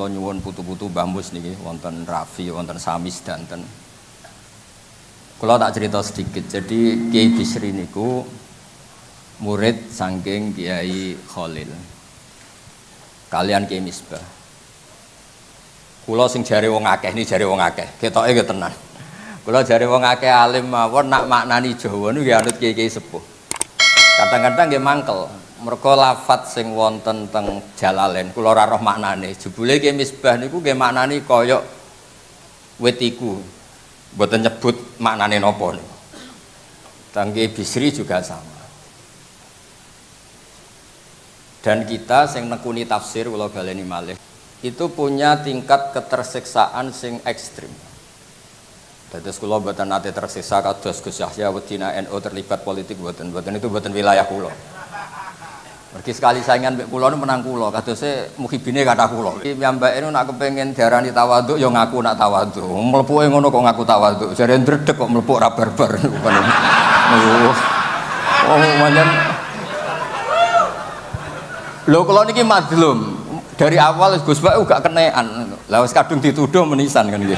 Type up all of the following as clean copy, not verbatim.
kula nyuwun putu-putu Mbah Mus niki wonten Rafi, wonten Samis danten. Kula tak cerita sedikit. Jadi Kiai Bisri niku murid saking Kiai Khalil. Kalian Kiai Misbah. Kula sing jare wong akeh niki jare wong akeh. Ketoke ge tenan. Kula jare wong akeh alim mawon nak maknani Jawa niku ya anut kiai-kiai sepuh. Kadang-kadang nggih mangkel. Mergo lafadz sing wonten teng Jalalain kula ora roh maknane. Jebule Kiai Misbah niku nggih maknani kaya wit iku. Mboten nyebut maknane napa niku. Teng Kiai Bisri juga sama. Dan kita sing nekuni tafsir kula baleni malih itu punya tingkat ketersiksaan sing ekstrim. Dados kula mboten nate tersiksa kados Gus Yahya wedina NU terlibat politik mboten itu mboten wilayah kula. Mergi sekali saingan mbek kula menang kula, kadose muhibine kathah kula. Iki piyambake nak kepengin diarani tawaduk ya ngaku nak tawaduk. Mlepuke ngono kok ngaku tawaduk. Jare ndredeg kok mlepuk ra barbar niku kan. Oh, manjen. Lho kula niki madlum. Dari awal Gus Bak gak kenean. Lah wis kadung dituduh menisan kan nggih.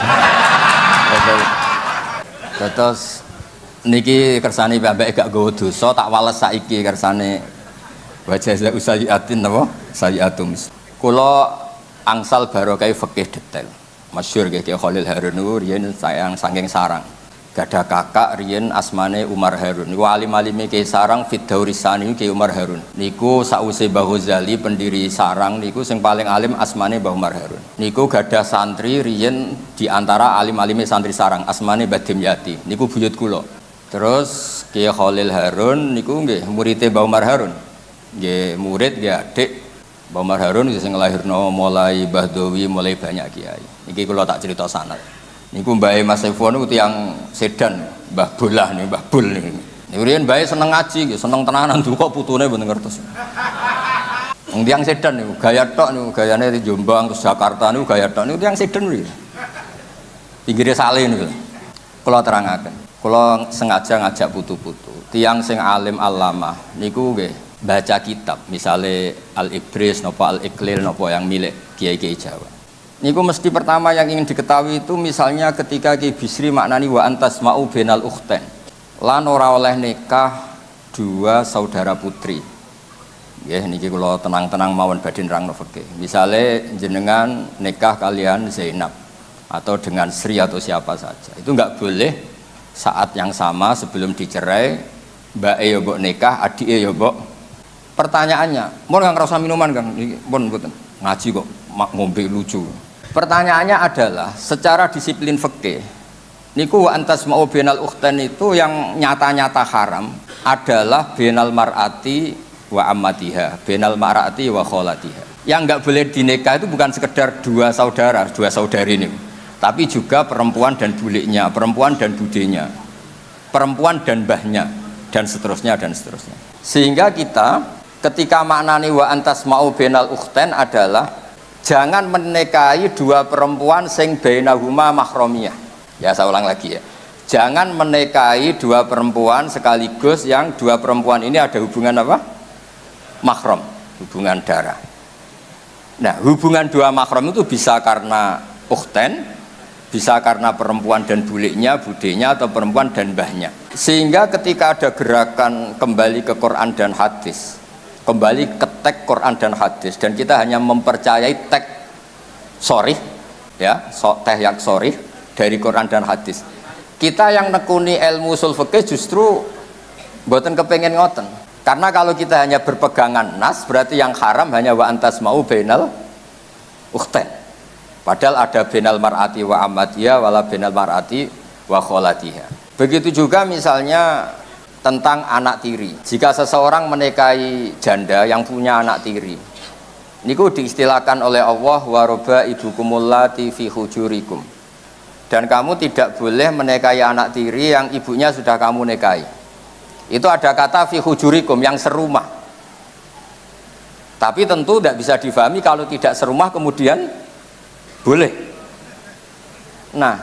Terus niki kersane piyambake gak nggawa dosa tak wales saiki kersane wajah usayiatin napa sayiatum. Kula angsal barokah fikih detail. Masyhur nggih Kiai Khalil Harun niku riyen sayang saking Sarang. Gadah kakak riyen asmane Umar Harun. Niku alim-alime Kiai Sarang Fiddaurisani Kiai Umar Harun. Niku sause Mbah Ghazali pendiri Sarang niku sing paling alim asmane Mbah Umar Harun. Niku gadah santri riyen di antara alim-alime santri Sarang asmane Mbah Dimyati. Niku buyut kula. Terus Kiai Khalil Harun niku nggih muridé Mbah Umar Harun. Nggih murid nggih adik Mbah Umar Harun sing nglahirno mulai Mbah Dowi mulai banyak kiai. Niki kula tak cerita sanad. Niku Mbah Mas Saifon niku tiyang Sedan, Mbah Bolah nih, Mbah Bul nih. Niku riyen Mbah seneng ngaji nggih, seneng tenanan duka putune mboten ngertos. Wong tiyang Sedan niku gaya tok niku gayane di Jombang ke Jakarta niku gaya tok niku tiyang Sedan niku. Pinggire sale niku. Kula terangaken. Kula sengaja ngajak putu-putu. Tiyang sing alim alama niku nggih baca kitab, misalnya Al-Ibris, napa Al-Iqlil, napa yang milik kiai-kiai Jawa. Niku mesti pertama yang ingin diketahui itu misalnya ketika Kiai Bisri maknani wa antas ma'u benal ukhten. Lan ora oleh nikah dua saudara putri. Nggih niki kula tenang-tenang mawon badhe nerangno fikih. Misale jenengan nikah kalian Zainab atau dengan Sri atau siapa saja. Itu enggak boleh saat yang sama sebelum dicerai mbake ya mbok nikah, adike ya mbok. Pertanyaannya, mun nggak ngerasa minuman Kang, mun mboten ngaji kok ngombe lucu. Pertanyaannya adalah secara disiplin fikih, niku antas mau benal ukhtan itu yang nyata-nyata haram adalah benal mar'ati wa ammatiha, benal mar'ati wa kholatiha. Yang nggak boleh dinikah itu bukan sekedar dua saudara, dua saudari ini, tapi juga perempuan dan buliknya, perempuan dan budenya, perempuan dan mbahnya, dan seterusnya dan seterusnya. Sehingga kita ketika maknani wa antas mau benal ukhten adalah jangan menikahi dua perempuan sing bainahuma mahramiyah. Ya saya ulang lagi ya. Jangan menikahi dua perempuan sekaligus yang dua perempuan ini ada hubungan apa? Mahram, hubungan darah. Nah, hubungan dua mahram itu bisa karena ukhten, bisa karena perempuan dan buliknya, budenya atau perempuan dan mbahnya. Sehingga ketika ada gerakan kembali ke Quran dan hadis, kembali ke teks Quran dan hadis, dan kita hanya mempercayai teks sorih ya, teh yang sorih dari Quran dan hadis. Kita yang nekuni ilmu ushul fikih justru mboten kepengen ngoten. Karena kalau kita hanya berpegangan nas berarti yang haram hanya wa antas mau bainal ukhten. Padahal ada bainal mar'ati wa ammatiha wala bainal mar'ati wa kholatiha. Begitu juga misalnya tentang anak tiri. Jika seseorang menikahi janda yang punya anak tiri, niku diistilahkan oleh Allah wa rabaibukumul lati fi hujurikum. Dan kamu tidak boleh menikahi anak tiri yang ibunya sudah kamu nikahi. Itu ada kata fi hujurikum yang serumah. Tapi tentu tidak bisa difahami kalau tidak serumah kemudian boleh. Nah,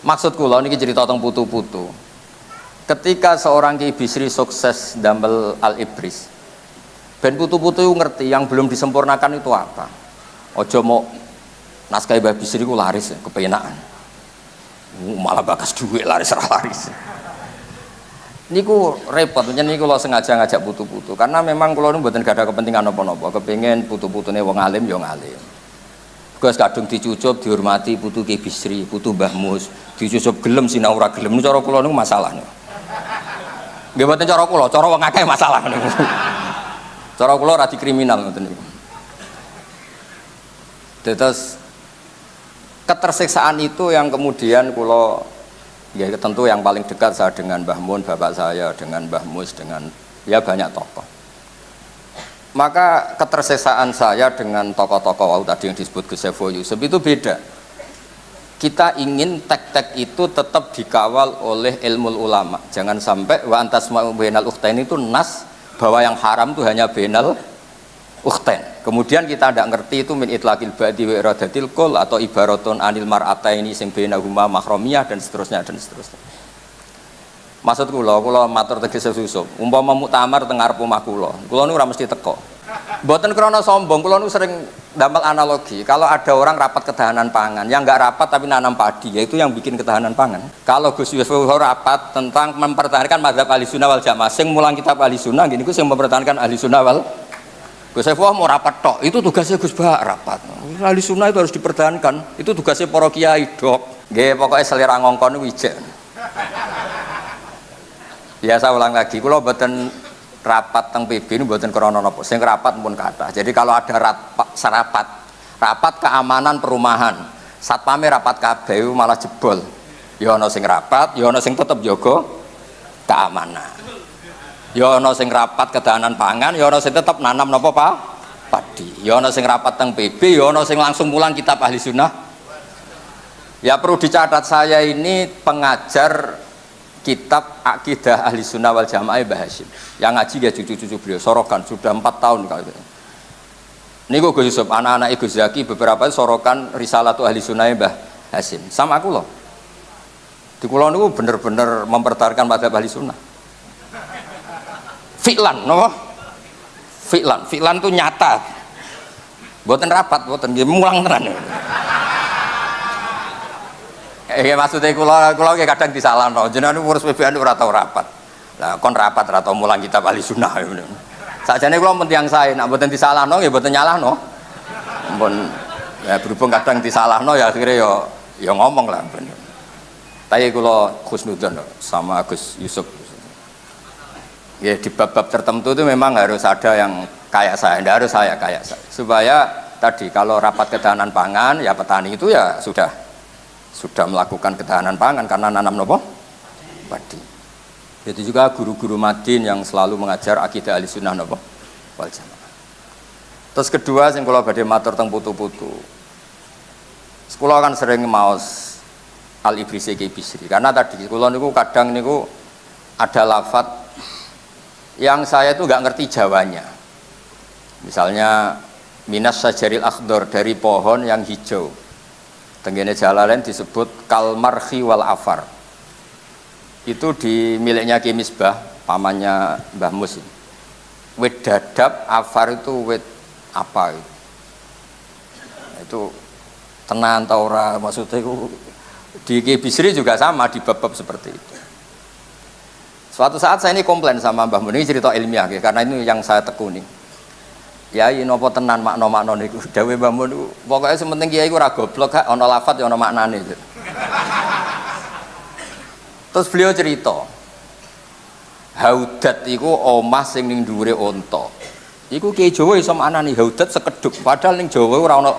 maksud kula niki cerita tentang putu-putu. Ketika seorang Kiai Bisri sukses damel Al-Ibris, ben putu-putu ngerti yang belum disempurnakan itu apa. Ojo mau Naskah Mbah Bisri ku laris kepenakan. Malah bakas duit laris. Niku repot, niku kalau sengaja ngajak putu-putu karena memang kalau nu mboten gak ada kepentingan apa-apa, kepengen putu-putune wong alim yo ngalim. Gus kadung dicucup dihormati putu Ki Bisri, putu Mbah Mus, dicucup gelem sinau ora gelem. Cara kula niku masalahnya. Nggih mboten cara kula, cara wong akeh masalah niku. Cara kula ora dikriminal ngoten niku. Terus ketersiksaan itu yang kemudian kula ya tentu yang paling dekat saya dengan Mbah Mun, bapak saya, dengan Mbah Mus, dengan ya banyak tokoh. Maka ketersiksaan saya dengan tokoh-tokoh tadi yang disebut Gus Saiful Yusuf itu beda. Kita ingin tek-tek itu tetap dikawal oleh ilmu ulama. Jangan sampai wa antasma'u bainal ukhtain itu nas bahwa yang haram itu hanya bainal ukhtain. Kemudian kita tidak ngerti itu min itlaqil ba'di wa iradatil qul atau ibaratun anil mar'ataini sing bainahuma mahramiyah dan seterusnya. Maksud kula matur tegese susuk. Umpama muktamar teng ngarep omah kula niku ora mesti teko. Mboten krana sombong, kula niku sering damel analogi. Kalau ada orang rapat ketahanan pangan, yang enggak rapat tapi nanam padi, yaitu yang bikin ketahanan pangan. Kalau Gus Yusuf rapat tentang mempertahankan mazhab Ahlussunnah wal Jamaah, sing mulang kitab Ahlussunnah gini ku sing mempertahankan Ahlussunnah wal Gus Saiful mau rapat tok, itu tugasnya Gus Bah rapat. Ahlussunnah itu harus dipertahankan, itu tugasnya para kiai dok. Nggih pokoknya selera ngongkon wijek. Ya saya ulang lagi, kula mboten rapat teng PB ini mboten krana napa, sing rapat pun kathah. Jadi kalau ada rapat keamanan perumahan, satpame rapat kabeh malah jebol. Ya ana sing rapat, ya ana sing tetep jaga keamanan. Ya ana sing rapat ketahanan pangan, ya ana sing tetep nanam napa Pak? Padi. Ya ana sing rapat teng PB, ya ana sing langsung mulang kitab Ahlussunnah. Ya perlu dicatat saya ini pengajar kitab Aqidah Ahlussunnah wal Jamaah Mbah Hasyim. Yang ngaji ya cucu-cucu beliau sorokan sudah 4 tahun kalau itu. Niku Gus Yusuf, anak-anak Gus Zaki beberapa sorokan Risalatu Ahlussunnah Mbah Hasyim. Sama aku loh. Di kula niku bener-bener mempertahankan mazhab Ahlussunnah. Fi'lan, no? Fi'lan itu nyata. Buatan rapat, buatan mulang tenan. Maksudnya kula kadang disalahno. Jenengan urus PBN ora tau rapat. Lah kon rapat ora tau mulang kitab Ahlussunnah. Sakjane kula men tiyang sae, nek mboten disalahno ya mboten nyalahno. Ampun ya berhubung kadang disalahno ya akhirnya ya ngomong lah bener. Tapi kula khusnudzon sama Gus Yusuf. Ya di bab-bab tertentu itu memang harus ada yang kayak saya, tidak harus saya kayak saya. Supaya tadi kalau rapat ketahanan pangan, ya petani itu ya sudah melakukan ketahanan pangan karena nanam nopo padi. Jadi juga guru-guru Madin yang selalu mengajar akidah Ahlussunnah nopo wal Jamaah. Terus kedua, sing kula badhe matur teng putu-putu. Sekolah kan sering maos Al-Ibrisi Ki Bisri karena tadi kula niku kadang niku ada lafadz yang saya itu nggak ngerti Jawanya. Misalnya minas sajaril akhdar, dari pohon yang hijau. Tenggene Jalalain disebut kalmarhi wal afar. Itu di miliknya Ki Misbah, pamannya Mbah Mus. Wit dadap, afar itu wit apa itu? Itu tenan ta ora, maksudnya itu di Ki Bisri juga sama di bab-bab seperti itu. Suatu saat saya ini komplain sama Mbah Mun, ini cerita ilmiah ya, karena ini yang saya tekuni. Kiai nopo tenan makna-makna niku. Dawuh Mbah Mun niku, pokoke sementing kiai ku ora goblok, gak ana lafadz ya ana maknane. Terus beliau cerita, haudat iku omah sing ning dhuwure unta. Iku kiai Jawa iso maknani haudat sekedhuk, padahal ning Jawa ora ana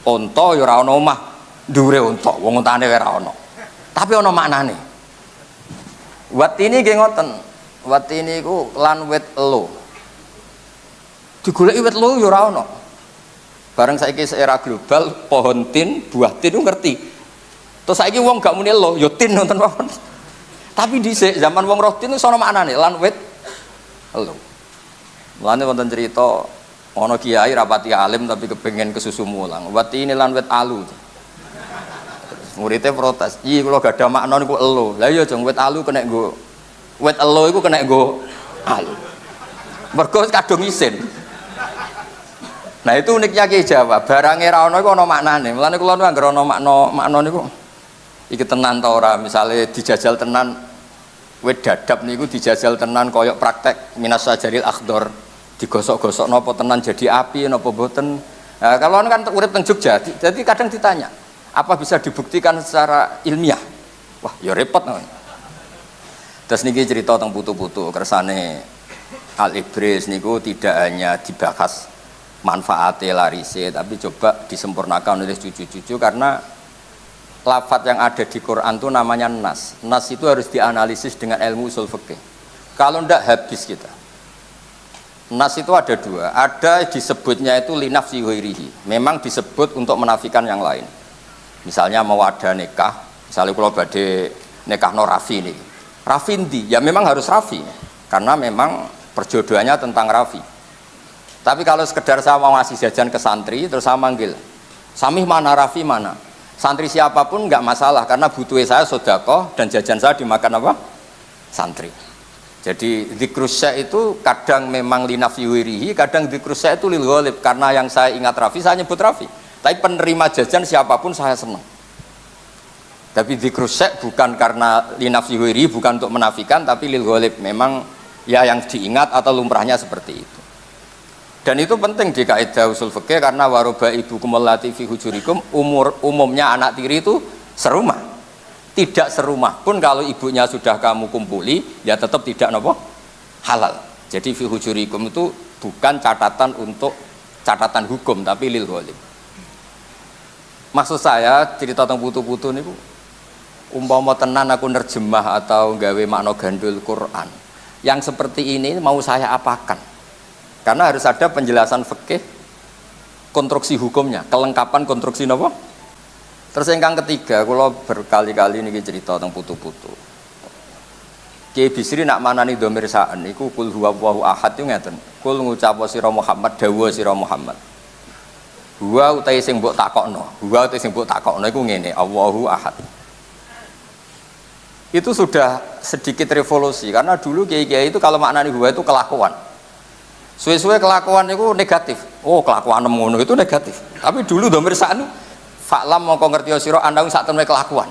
unta ya ora ana omah dhuwure unta, wong untane ora ana. Tapi ana maknane. Wat ini nggih ngoten. Wat ini ku lan wit elo. Digoleki wit elo ya ora ana. Bareng saiki era global, pohon tin, buah tin ku ngerti. Terus saiki wong gak muni elo, ya tin nonton mawon. Tapi dhisik zaman wong roh tin iso ana maknane lan wit elo. Mulane wonten cerita ana kiai rapati alim tapi kepengin kesusu mulang. Wat ini lan wit alu. Muridnya protes, iya kalau gak ada makna niku elo. Lah iya jeng wit alu kena nggo wit elo iku kena nggo alu. Mergo kadung isin. Nah itu uniknya Ki Jawa, barangnya ra ono iku ana maknane. Mulane kula nu anggere ana makna niku iki tenan ta ora, misale dijajal tenan wit dadap niku dijajal tenan koyok praktek minas sajaril akhdar, digosok-gosok napa tenan jadi api napa mboten. Nah, kalau kan urip teng Jogja, jadi kadang ditanya, apa bisa dibuktikan secara ilmiah? Wah, ya repot. Terus niki cerita tentang putu-putu kersane Al-Ibris niku tidak hanya dibahas manfaatnya larise, tapi coba disempurnakan oleh cucu-cucu karena lafadz yang ada di Quran itu namanya nas. Nas itu harus dianalisis dengan ilmu usul fikih. Kalau ndak habis kita. Nas itu ada dua, ada disebutnya itu linafsi ghairihi. Memang disebut untuk menafikan yang lain. Misalnya mau ada nikah, misalnya kalau badhe nikah no Rafi nih. Rafi ndi? Ya memang harus Rafi, karena memang perjodohannya tentang Rafi. Tapi kalau sekedar saya mau ngasih jajan ke santri, terus saya manggil, Samih mana, Rafi mana? Santri siapapun nggak masalah, karena butuh saya sodakoh dan jajan saya dimakan apa? Santri. Jadi dzikrusya itu kadang memang linafsi wirihi, kadang dzikrusya itu lil ghalib, karena yang saya ingat Rafi, saya nyebut Rafi. Tapi penerima jajan siapapun saya senang. Tapi dzikrusya bukan karena linafsi wirihi, bukan untuk menafikan, tapi lil ghalib, memang ya yang diingat atau lumrahnya seperti itu. Dan itu penting di kaidah usul fikih karena waroba ibu kumulati fi hujurikum, umumnya anak tiri itu serumah. Tidak serumah pun kalau ibunya sudah kamu kumpuli, ya tetap tidak nopo halal. Jadi fi hujurikum itu bukan catatan untuk catatan hukum, tapi lil ghalib. Maksud saya cerita tentang putu-putu niku umpama tenan aku nerjemah atau gawe makna gandul Quran. Yang seperti ini mau saya apakan? Karena harus ada penjelasan fikih konstruksi hukumnya, kelengkapan konstruksi nopo. Terus yang ketiga, kalau berkali-kali ini cerita tentang putu-putu. Kiai Bisri nak manani dhamir sa'an niku kul huwallahu ahad yo ngeten. Kul ngucap sira Muhammad, dawuh sira Muhammad. Huwa utahe sing mbok takokno. Huwa utahe sing mbok takokno iku ngene, Allahu ahad. Itu sudah sedikit revolusi karena dulu kiai-kiai itu kalau maknani huwa itu kelakuan. Suwe-suwe kelakuan itu negatif. Oh, kelakuan ngono itu negatif. Tapi dulu dhamir sa'an Faklam mongko ngerti sira andang sak temene kelakuan.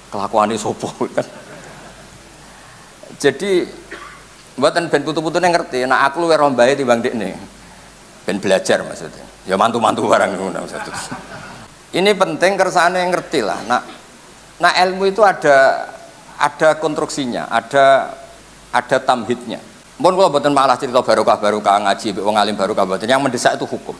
Kelakuane sapa kan. Jadi mboten ben putu-putune ngerti, nek aku luwih rombae timbang dekne. Ben belajar maksudnya. Ya mantu-mantu barang ngono maksudnya. Ini penting kersane ngerti lah. Nah ilmu itu ada konstruksinya, ada tamhidnya. Mun kula mboten malah cerita barokah ngaji wong alim barokah mboten. Yang mendesak itu hukum.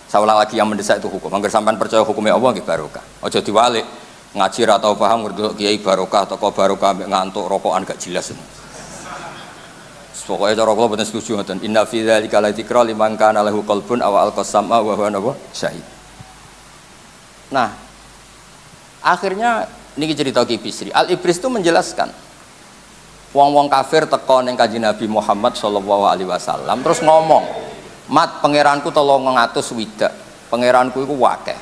Saya ulang lagi, yang mendesak itu hukum. Angger sampean percaya hukumnya Allah nggih barokah. Aja diwalik ngaji ra tau paham ngerti kiai barokah teko barokah ambek ngantuk rokokan gak jelas. Pokoknya cara kula mboten setuju ngoten. Inna fi dzalika la dzikra liman kana lahu qalbun aw alqasama wa huwa syahid. Nah, akhirnya niki cerita Ki Bisri. Al-Ibris itu menjelaskan wong-wong kafir teko ning Kanjeng Nabi Muhammad sallallahu alaihi wasallam terus ngomong, "Mat, pangeranku 300 widak. Pangeranku iku wakeh.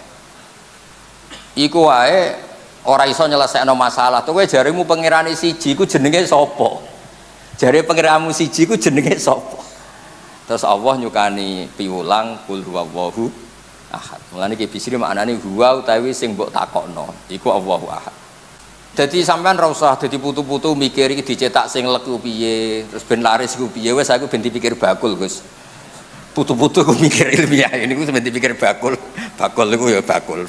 Iku wae ora iso nyelesekno masalah. Tuh kowe jarimu pangerane siji iku jenenge sapa? Jare pangeranmu siji iku jenenge sapa?" Terus Allah nyukani piwulang kul huwallahu ahad. Mulane Ki Bisri maknane huwa utawi sing mbok takokno iku Allahu ahad. Jadi sampean ra usah dadi putu-putu mikir iki dicetak sing leku piye, terus ben laris iku piye, wis aku ben dipikir bakul, Gus. Putu-putu aku mikir ilmiah ini aku sebenarnya pikir bakul itu ya bakul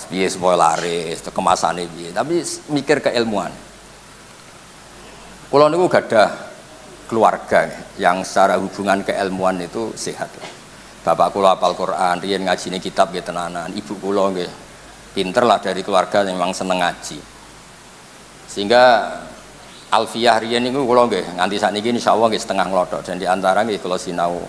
piye supaya laris kemasane piye, tapi mikir keilmuan. Kula niku gadah keluarga yang secara hubungan keilmuan itu sehat. Bapak kula hafal Quran, riyen ngajine kitab nggih tenanan. Ibu kula nggih pinter lah dari keluarga yang memang seneng ngaji. Sehingga alfiyah riyen niku kula nggih nganti sakniki insyaallah nggih setengah nglodok dan di antara nggih kula sinau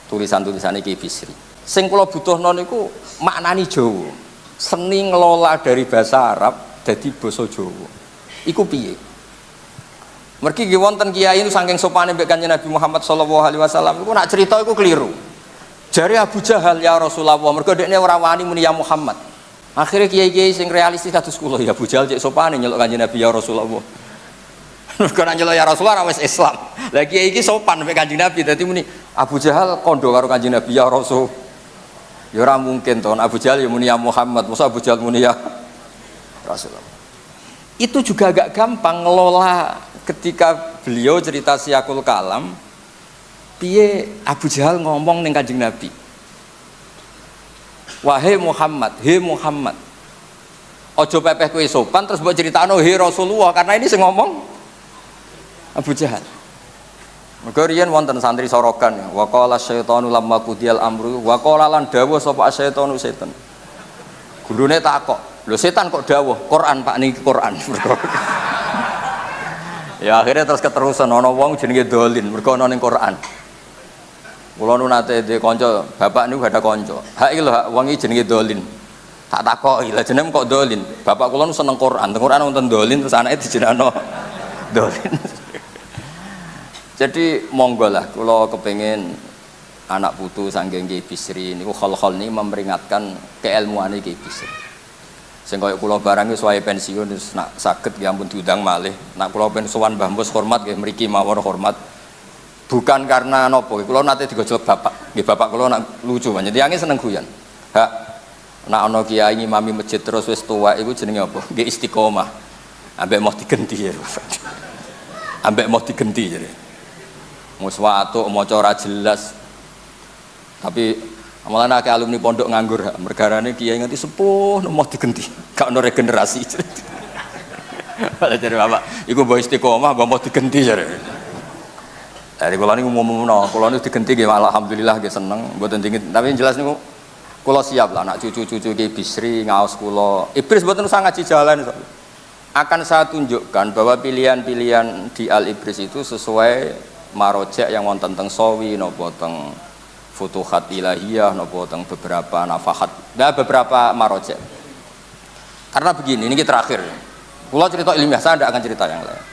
tulisan-tulisan Ki Bisri. Sing kula butuhno niku maknani Jawa. Seni ngelola dari bahasa Arab dadi basa Jawa. Iku piye? Mergi nggih wonten kiai itu saking sopane mbek Kanjeng Nabi Muhammad sallallahu alaihi wasallam iku nak cerita iku keliru. Jare Abu Jahal ya Rasulullah, mergo dekne ora wani muni ya Muhammad. Akhirnya kiai-kiai sing realistis kados kula ya Abu Jahal cek sopane nyeluk Kanjeng Nabi ya Rasulullah. Mergo nek nyeluk ya Rasulullah wis Islam. Lah kiai iki sopan mek Kanjeng Nabi. Dadi muni Abu Jahal kondo karo Kanjeng Nabi ya Rasul. Ya ora mungkin to Abu Jahal ya muni ya Muhammad, masa Abu Jahal muni ya Rasulullah. Itu juga agak gampang ngelola ketika beliau cerita Siyakul Kalam. Piye Abu Jahal ngomong ning Kanjeng Nabi. Wahai Muhammad, he Muhammad. Ojo pepeh kowe sopan terus mbok critakno he Rasulullah karena ini sing ngomong Abu Jahal. Mergo riyen wonten santri sorogan ya. Wa qala syaitanu lamma qudiyal amru wa qala lan dawuh sapa syaitanu setan. Gurune takok, "Lho setan kok dawuh? Quran Pak niki Quran." Ya akhirnya terus keterusan ana wong jenenge Dolin mergo ana ning Quran. Kula nu nate dhe kanca, bapak niku gak ada kanca. Hak iki lho hak wong iki jenenge Dolin. Tak takoki, lha jenenge kok Dolin. Bapak kula nu seneng Quran. Teng Quran wonten Dolin terus anake dijenengno Dolin. Jadi monggo lah kula kepengin anak putu saking Kiai Bisri niku khol-khol niki memperingatkan keilmuane Kiai Bisri. Sing kaya kula barang wis wae pensiun wis nak saged ya ampun diundang malih. Nak kula ben sowan Mbah Mus hormat nggih mriki mawon hormat. Bukan karena nopo, kula nate digojlok bapak. Nggih bapak kula nak lucu banget. Tiange seneng guyon. Hak nak ana kiai ngimami masjid terus wis tuwa iku jenenge apa? Nggih istiqomah. Ambek mau digenti ya. Ambek mau digenti jare. Mus watuk maca ora jelas. Tapi amalan akeh alumni pondok nganggur, mergarane kiai nganti sepuh mau digenti. Gak ono regenerasi. Padahal jare bapak, iku mbok istiqomah mbok mau digenti jare. Dari kula niku umumno, kula niku digenti nggih alhamdulillah nggih seneng, mboten dingin. Tapi jelas niku kula siap lah anak cucu-cucu Ki Bisri ngaos kula. Ibris mboten usah ngaji jalan. Akan saya tunjukkan bahwa pilihan-pilihan di Al Ibris itu sesuai marojek yang wonten teng Sawi napa teng Futuhat Ilahiyah napa teng beberapa nafahat. Nah, beberapa marojek. Karena begini, ini terakhir. Kula cerita ilmiah, saya tidak akan cerita yang lain.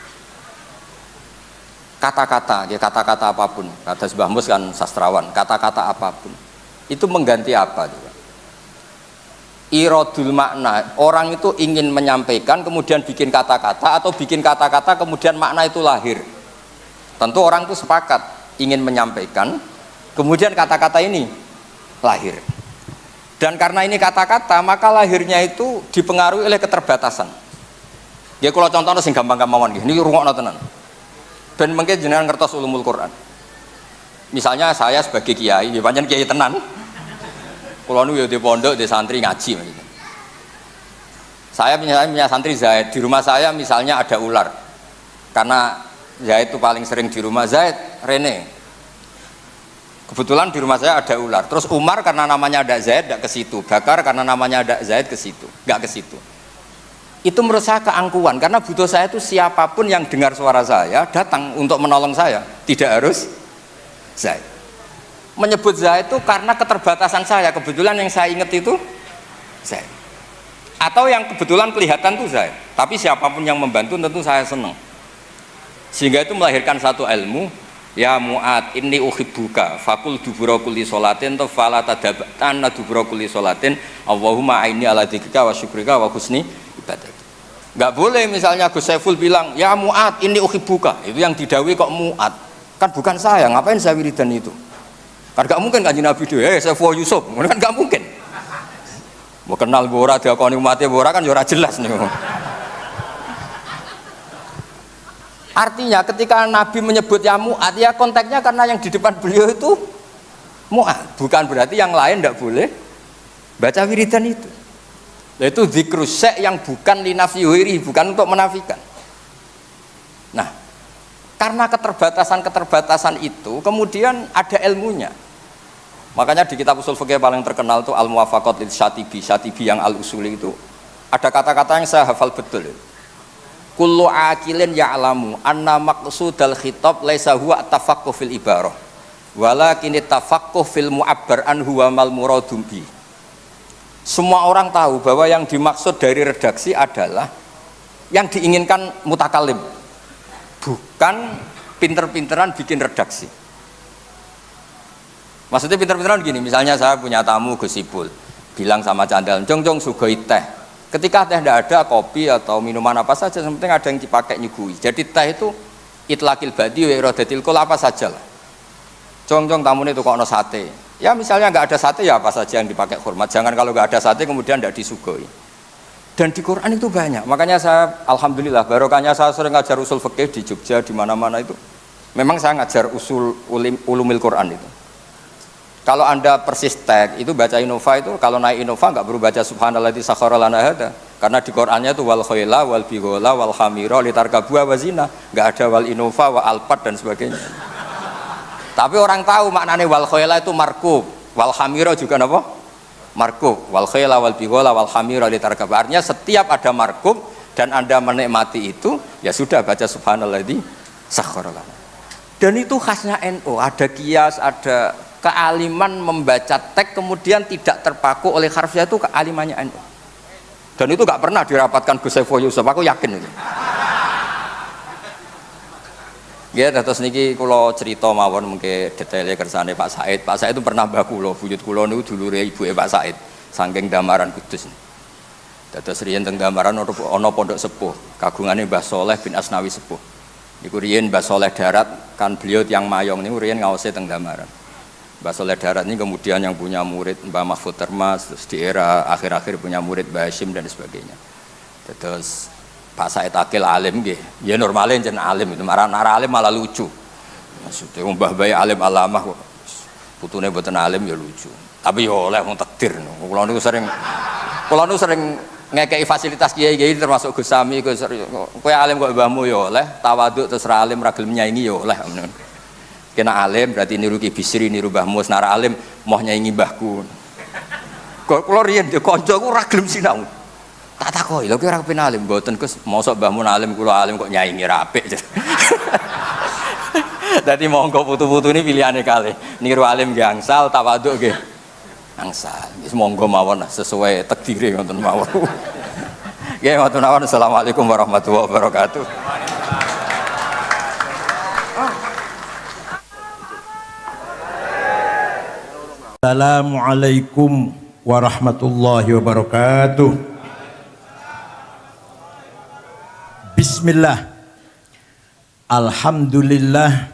Kata-kata, ya kata-kata apapun, kata Mbah Mus kan sastrawan, kata-kata apapun itu mengganti apa juga? Iradul makna, orang itu ingin menyampaikan kemudian bikin kata-kata atau bikin kata-kata kemudian makna itu lahir. Tentu orang itu sepakat ingin menyampaikan kemudian kata-kata ini lahir. Dan karena ini kata-kata maka lahirnya itu dipengaruhi oleh keterbatasan. Ya kalau contohnya sing gampang-gampang mawon nggih, niki rungokno tenan. Ben mungkin jenengan ngertos ulumul Quran. Misalnya saya sebagai kiai, ya pancen kiai tenan. Kula nu ya di pondok, di santri ngaji maksudnya. Saya punya santri Zaid, di rumah saya misalnya ada ular. Karena Zaid itu paling sering di rumah, Zaid, Rene. Kebetulan di rumah saya ada ular. Terus Umar karena namanya ada Zaid enggak ke situ, Bakar karena namanya ada Zaid ke situ, enggak ke situ. Itu menurut saya keangkuhan karena butuh saya itu siapapun yang dengar suara saya datang untuk menolong saya, tidak harus Zaid. Menyebut Zaid itu karena keterbatasan saya, kebetulan yang saya ingat itu Zaid. Atau yang kebetulan kelihatan itu Zaid, tapi siapapun yang membantu tentu saya senang. Sehingga itu melahirkan satu ilmu, ya Mu'ad inni uhibbuka fakul dubura kulli sholatin atau fala tadabatan dubura kulli sholatin Allahumma aini ala dzikrika wa syukrika wa husni ibadah. Nggak boleh misalnya Gus Saiful bilang ya Mu'ad ini uhibbuka, itu yang didawi kok Mu'ad, kan bukan saya, ngapain saya wiridan itu, kan nggak mungkin Kanjeng Nabi itu Saiful Yusuf, kan nggak mungkin. Mau kenal bora diakoni umatnya bora kan ya ora jelas nih. Artinya ketika Nabi menyebut ya Mu'ad, ya konteksnya karena yang di depan beliau itu Mu'ad, bukan berarti yang lain tidak boleh baca wiridan itu. Yaitu dzikrus syai' yang bukan linafyuhiri, bukan untuk menafikan. Nah, karena keterbatasan itu kemudian ada ilmunya. Makanya di kitab usul fikih paling terkenal itu Al-Muwafaqat lil Syatibi yang Al-Usuli itu ada kata-kata yang saya hafal betul. Kullu aqilin ya'lamu anna maqsudal khitab laisa huwa tafaqquh fil ibarah walakin tafaqquh fil mu'abbar anhu wa mal muradum bi. Semua orang tahu bahwa yang dimaksud dari redaksi adalah yang diinginkan mutakalim, bukan pinter-pinteran bikin redaksi. Maksudnya pinter-pinteran gini, misalnya saya punya tamu Gus Ipul, bilang sama Candal, jong sugoi teh, Ketika teh tidak ada, kopi atau minuman apa saja, yang penting ada yang dipakai nyugui. Jadi teh itu itlaqil badi wa iradatil kul apa saja lah. Jong-jong tamu itu kok ono sate. Ya misalnya nggak ada sate ya apa saja yang dipakai hormat. Jangan kalau nggak ada sate kemudian tidak disugoi. Dan di Quran itu banyak. Makanya saya alhamdulillah barokahnya saya sering ngajar usul fikih di Jogja di mana-mana itu. Memang saya ngajar usul ulumil Quran itu. Kalau Anda persis tag itu baca Innova itu kalau naik Innova nggak perlu baca subhanalladzi sakhkhara lana hada karena di Qur'annya itu wal khaila wal bighala wal hamira litarkabuha wa zina, nggak ada wal Innova wa alpat dan sebagainya. Tapi orang tahu maknanya wal khaila itu markub, wal hamira juga apa? Markub, wal khaila wal bighala wal hamira litarkabuha. Artinya setiap ada markub dan Anda menikmati itu ya sudah baca subhanalladzi sakhkhara lana. Dan itu khasnya NU, ada kias, ada kealiman membaca teks kemudian tidak terpaku oleh harfiah itu kealimannya NU. Dan itu gak pernah dirapatkan Gus Saiful Yusuf, aku yakin itu. Ya, terus niki kula cerita mawon mungkin detailnya kersane Pak Said. Pak Said itu pernah mbah kula, buyut kula niku dulure ibuke Pak Said, saking Damaran Kudus. Dados riyen teng Damaran ana pondok sepuh, kagungane Mbah Soleh bin Asnawi sepuh. Niku riyen Mbah Soleh Darat kan beliau yang mayong niku riyen ngawase teng Damaran. Mbah Soleh Darat ini kemudian yang punya murid Mbah Mahfud Termas, terus di era akhir-akhir punya murid Mbah Hashim dan sebagainya. Terus Pak Said Akil alim nggih. Ya normalnya jeneng alim itu, marah alim malah lucu. Maksudnya Mbah Bayi alim alamah kok putune mboten alim ya lucu. Tapi ya oleh wong takdir. Kula niku sering ngekeki fasilitas kiai-kiai termasuk Gus Sami, kowe alim kok mbahmu ya oleh, tawaduk terus ra alim ra gelem nyaingi ya oleh. Kena alim berarti niru Ki Bisri, niru Mbah Mus, nara alim mau nyaingi mbahku. Kula riyen yo kancaku ora gelem sinau. Tak takoki, lha kowe ora kepen alim mboten Gus, mosok Mbah Mun alim kula alim kok nyaingi ra apik. Dadi monggo putu-putu ini pilihane kalih. Niru alim nggih angsal, tawaduk nggih angsal. Wis monggo mawon sesuai takdire ngoten mawon. Nggih ngoten mawon. Assalamualaikum warahmatullahi wabarakatuh. Assalamualaikum warahmatullahi wabarakatuh. Bismillah. Alhamdulillah.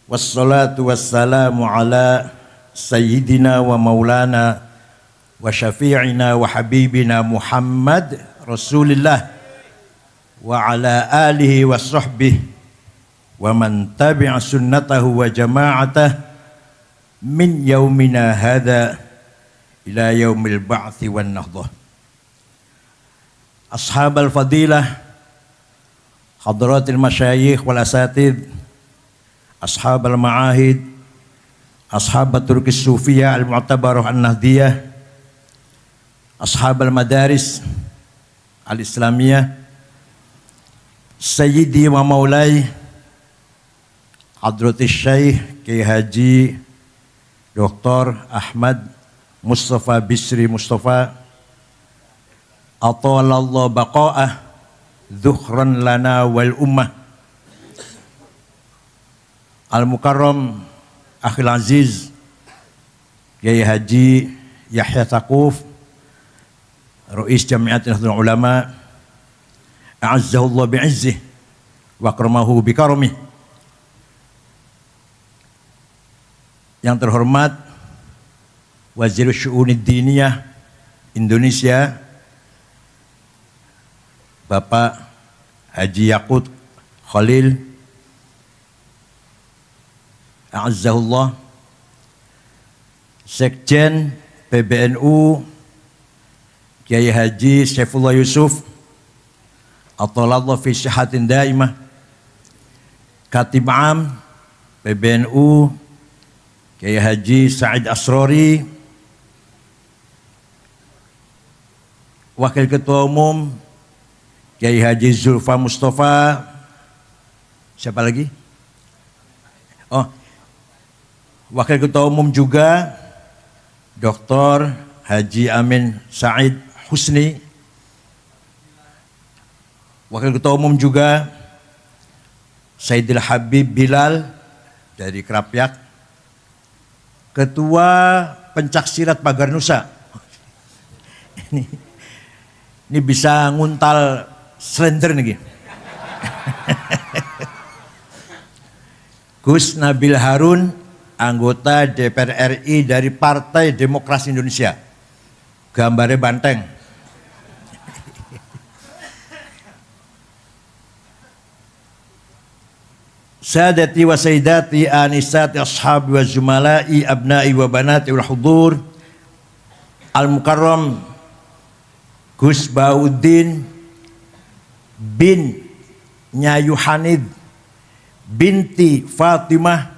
Wassalatu wassalamu ala sayyidina wa maulana wa syafi'ina wa habibina Muhammad Rasulillah wa ala alihi wa sahbihi wa man tabi'a sunnatahu wa jama'atah min yaumina hadha ila yaumil ba'thi wan nahdhah. Ashabal fadilah, hadratil masyayikh wal asatid, ashabal ma'ahid, ashabat turkis sufiyah al-mu'tabarah an-nahdiyah, ashabal madaris al-islamiyah, sayyidi wa maulai hadratis syekh Kiai Haji Dr. Ahmad Mustafa Bisri Mustafa atalallahu baqa'ah dhukhran lana wal ummah al-mukarram akhil aziz Kiai Haji Yahya Taquf Rais Jamiat Nahdlatul Ulama a'azzahullah bi'izzih wa akramahu bikaramih. Yang terhormat Wazir Syu'unid Diniyah Indonesia Bapak Haji Yaqut Khalil a'azzahullah, Sekjen PBNU Kiai Haji Saifullah Yusuf atalallahu fi sihatin daimah, Katib Am PBNU Kiai Haji Said Asrori, Wakil Ketua Umum Kiai Haji Zulfa Mustafa, siapa lagi? Oh, Wakil Ketua Umum juga Dr. Haji Amin Said Husni, Wakil Ketua Umum juga Sayyidil Habib Bilal dari Krapyak, Ketua Pencaksilat Pagar Nusa. Ini bisa nguntal slender nih. Gus Nabil Harun, anggota DPR RI dari Partai Demokrasi Indonesia. Gambarnya banteng. Sadati wa sayyidati anisati ashabi wa zumala'i abna'i wa banati wal hudur al-mukarram Gus Bauddin bin Nyayu Hanid binti Fatimah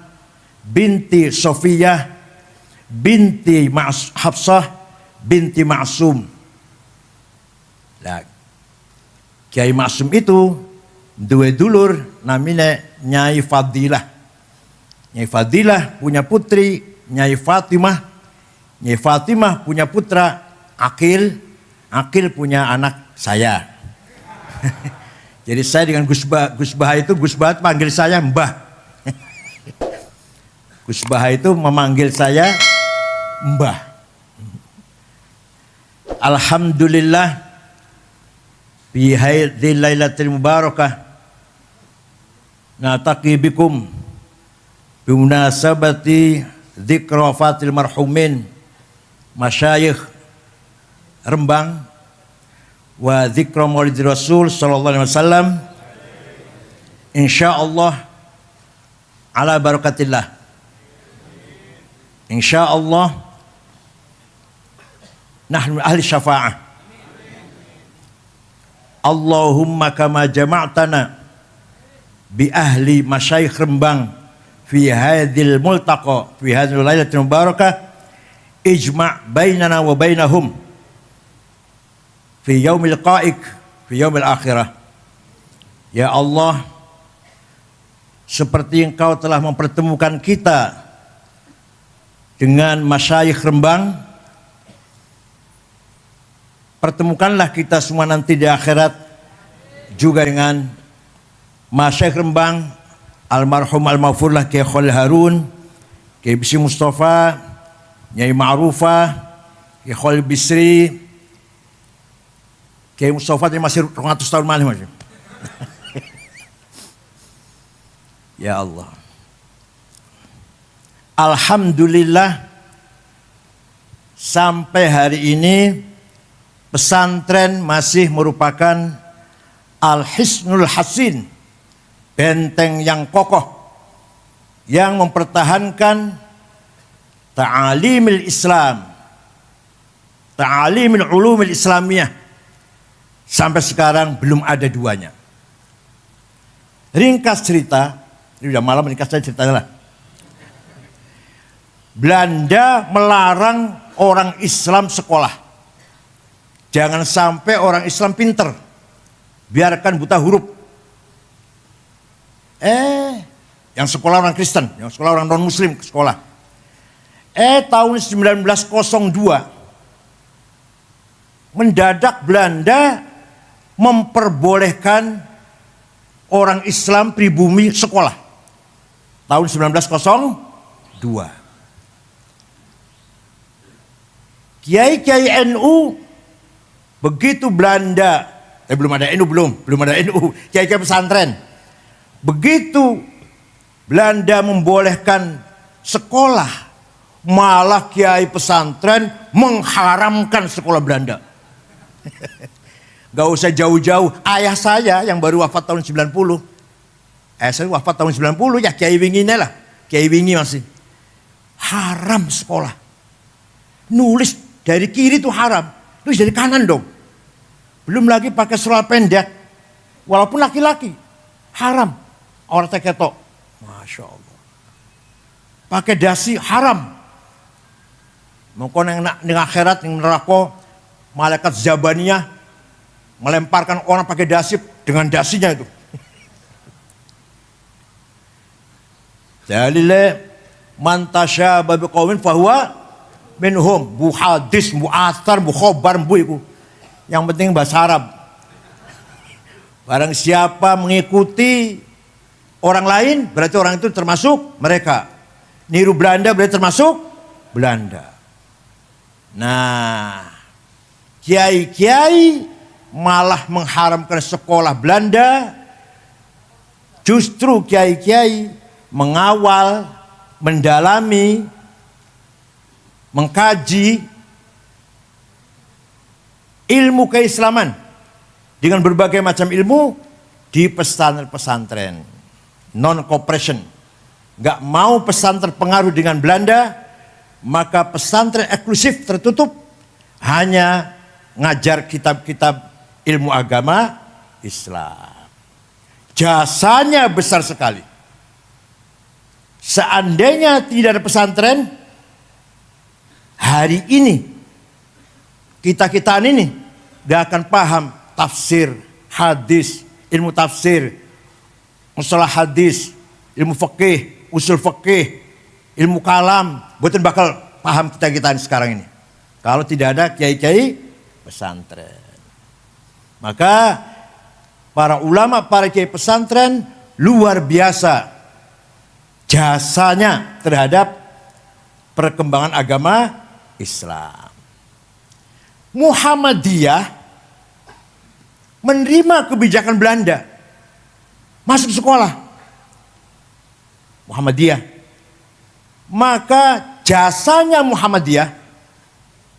binti Sofiyah binti Hafsah binti Ma'sum. Nah, Kiai Ma'sum itu dua dulur namanya Nyai Fadilah. Nyai Fadilah punya putri Nyai Fatimah. Nyai Fatimah punya putra Akil. Akil punya anak saya. Jadi saya dengan Gus Bah itu, Gus Bah panggil saya Mbah. Gus Bah itu memanggil saya Mbah. Alhamdulillah fi hadhil lailatul mubarakah nataqi bikum bi munasabati dzikra wafatil marhumin masyayikh Rembang wa dzikra maulid Rasul sallallahu alaihi wasallam insyaallah ala barakatillah. Insyaallah nahnu ahli syafa'ah. Allahumma kama jama'tana bi ahli masyayikh Rembang fi hadhil multaqa fi hadhil lailatul mubarakah ijma' bainana wa bainahum fi yaumil qaik fi yaumil akhirah. Ya Allah, seperti Engkau telah mempertemukan kita dengan masyayikh Rembang, pertemukanlah kita semua nanti di akhirat juga dengan masyayikh Rembang, almarhum al-maghfurlah Kiai Khalil Harun, Kiai Bisri Mustafa, Nyai Ma'rufah, Kiai Khalil Bisri, Kiai Mustafa ini masih 200 tahun malih masih. Ya Allah. Alhamdulillah sampai hari ini pesantren masih merupakan Al-Hisnul Hasin, benteng yang kokoh yang mempertahankan ta'alimil Islam, ta'alimil ulumil Islamiyah. Sampai sekarang belum ada duanya. Ringkas cerita, ini udah malam, ringkas ceritanya lah. Belanda melarang orang Islam sekolah. Jangan sampai orang Islam pinter, biarkan buta huruf. Yang sekolah orang Kristen, yang sekolah orang non Muslim ke sekolah. Tahun 1902 mendadak Belanda memperbolehkan orang Islam pribumi sekolah. Tahun 1902. Kiai-kiai NU begitu Belanda, belum ada NU, belum ada NU, kiai-kiai pesantren. Begitu Belanda membolehkan sekolah, malah kiai pesantren mengharamkan sekolah Belanda. Gak usah jauh-jauh, ayah saya yang baru wafat tahun 90. Ayah saya wafat tahun 90, ya Kiai Winginya lah. Kiai Wingi masih. Haram sekolah. Nulis dari kiri itu haram. Nulis dari kanan dong. Belum lagi pakai seluar pendek. Walaupun laki-laki. Haram. Orang teketok. Masya Allah. Pakai dasi haram. Mungkin yang akhirat, yang neraka, malaikat Zabaniyah melemparkan orang pakai dasi dengan dasinya itu. Jalile mantasya babi qaumin fahuwa minhum, bu hadis, bu athar, bu khobar, bu itu. Yang penting bahasa Arab. Barang siapa mengikuti orang lain, berarti orang itu termasuk mereka. Niru Belanda berarti termasuk Belanda. Nah, kiai-kiai malah mengharamkan sekolah Belanda. Justru kiai-kiai mengawal, mendalami, mengkaji ilmu keislaman dengan berbagai macam ilmu di pesantren-pesantren. Non-cooperation. Gak mau pesantren terpengaruh dengan Belanda, maka pesantren eksklusif tertutup, hanya ngajar kitab-kitab ilmu agama Islam. Jasanya besar sekali. Seandainya tidak ada pesantren, hari ini kita-kita ini gak akan paham tafsir, hadis, ilmu tafsir, mustalah hadis, ilmu fikih, usul fikih, ilmu kalam, betul bakal paham kita-kita sekarang ini. Kalau tidak ada kiai-kiai pesantren. Maka para ulama, para kiai pesantren luar biasa jasanya terhadap perkembangan agama Islam. Muhammadiyah menerima kebijakan Belanda, masuk sekolah Muhammadiyah. Maka jasanya Muhammadiyah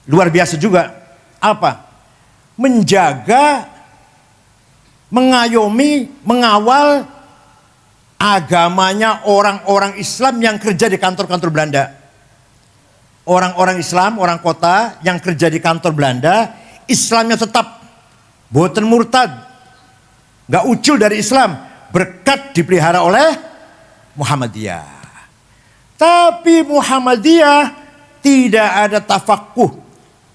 luar biasa juga. Apa? Menjaga, mengayomi, mengawal agamanya orang-orang Islam yang kerja di kantor-kantor Belanda. Orang-orang Islam, orang kota yang kerja di kantor Belanda, Islamnya tetap, boten murtad, gak ucul dari Islam, berkat dipelihara oleh Muhammadiyah. Tapi Muhammadiyah tidak ada tafakuh,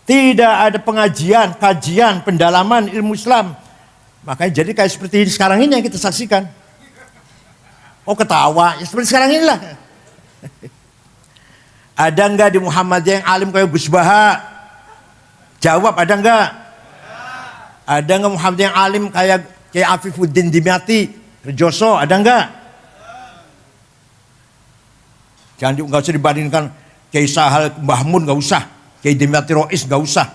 tidak ada pengajian, kajian, pendalaman ilmu Islam. Makanya jadi kayak seperti sekarang ini yang kita saksikan. Oh ketawa, ya seperti sekarang inilah. Ada enggak di Muhammadiyah yang alim kayak Gus Baha? Jawab, ada enggak? Ada enggak Muhammadiyah yang alim kayak Afifuddin Dimyati, Rejoso, ada enggak? Jangan enggak usah dibandingkan Kiai Sahal Mbah Mun, enggak usah. Kiai Dimyati Rois enggak usah.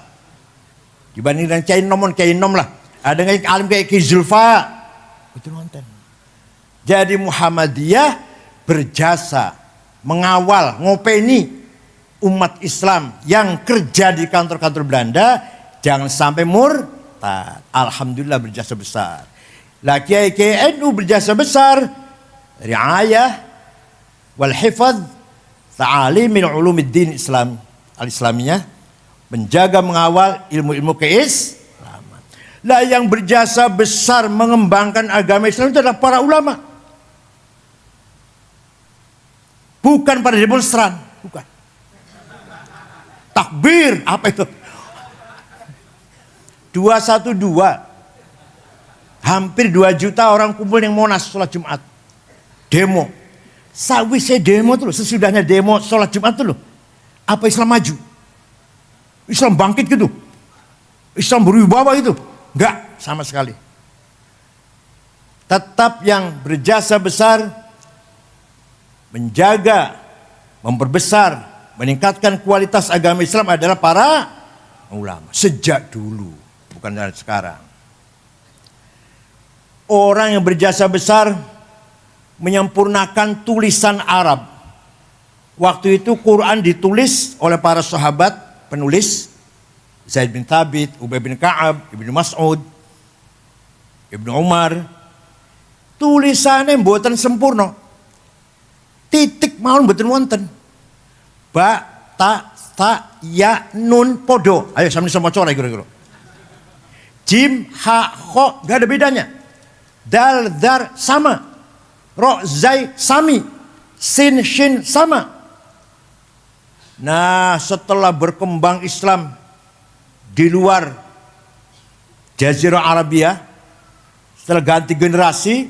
Dibandingkan Kiai Nomon, Kiai Nom lah. Ada enggak yang alim kayak Kiai Zulfa? Itu nonton. Jadi Muhammadiyah berjasa mengawal, ngopeni umat Islam yang kerja di kantor-kantor Belanda jangan sampai murtad. Alhamdulillah berjasa besar. Lah Kiai-Kiai NU berjasa besar, riayah wal hifadz ta'alim min ulumiddin Islam al-Islamiyah, menjaga mengawal ilmu-ilmu keislaman. Lah yang berjasa besar mengembangkan agama Islam itu adalah para ulama. Bukan para demonstran, bukan. Takbir, apa itu? 212. Hampir 2 juta orang kumpul yang Monas sholat Jumat. Demo. Sawise demo tuh loh, sesudahnya demo sholat Jumat tuh loh. Apa Islam maju? Islam bangkit gitu? Islam berwibawa gitu? Enggak, sama sekali. Tetap yang berjasa besar menjaga, memperbesar, meningkatkan kualitas agama Islam adalah para ulama. Sejak dulu, bukan dari sekarang. Orang yang berjasa besar menyempurnakan tulisan Arab. Waktu itu Quran ditulis oleh para sahabat penulis, Zaid bin Thabit, Ubay bin Ka'ab, Ibnu Mas'ud, Ibnu Umar. Tulisannya mboten sempurna. Titik mawon mboten wonten. Ba, ta, ya, nun, podo. Ayo sama maca kira-kira. Jim, ha, kho, gak ada bedanya. Dal, dar, sama. Ro, zai, sami. Sin, shin, sama. Nah, setelah berkembang Islam di luar Jazirah Arabia, setelah ganti generasi,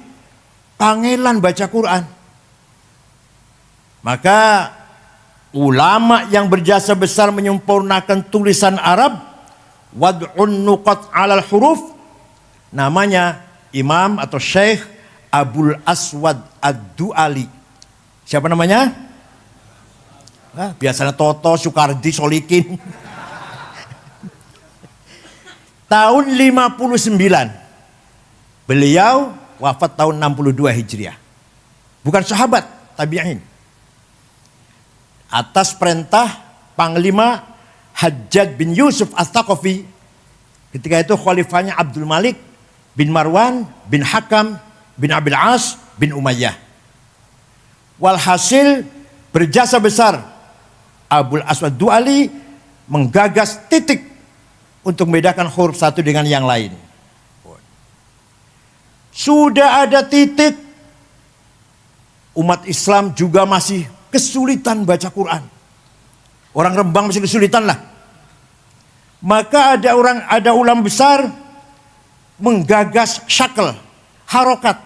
kangelan baca Quran. Maka ulama yang berjasa besar menyempurnakan tulisan Arab, wad'un nuqat 'alal huruf, namanya Imam atau Syekh Abul Aswad Ad-Du'ali. Siapa namanya? Biasanya Toto, Sukardi, Solikin. tahun 59. Beliau wafat tahun 62 Hijriah. Bukan sahabat, tabi'in. Atas perintah Panglima Hajjaj bin Yusuf As-Saqafi, ketika itu khalifahnya Abdul Malik bin Marwan bin Hakam bin Abil As bin Umayyah. Walhasil berjasa besar Abul Aswad Du'ali menggagas titik untuk membedakan huruf satu dengan yang lain. Sudah ada titik, umat Islam juga masih kesulitan baca Quran. Orang Rembang masih kesulitan lah. Maka ada ulama besar menggagas syakl, harokat,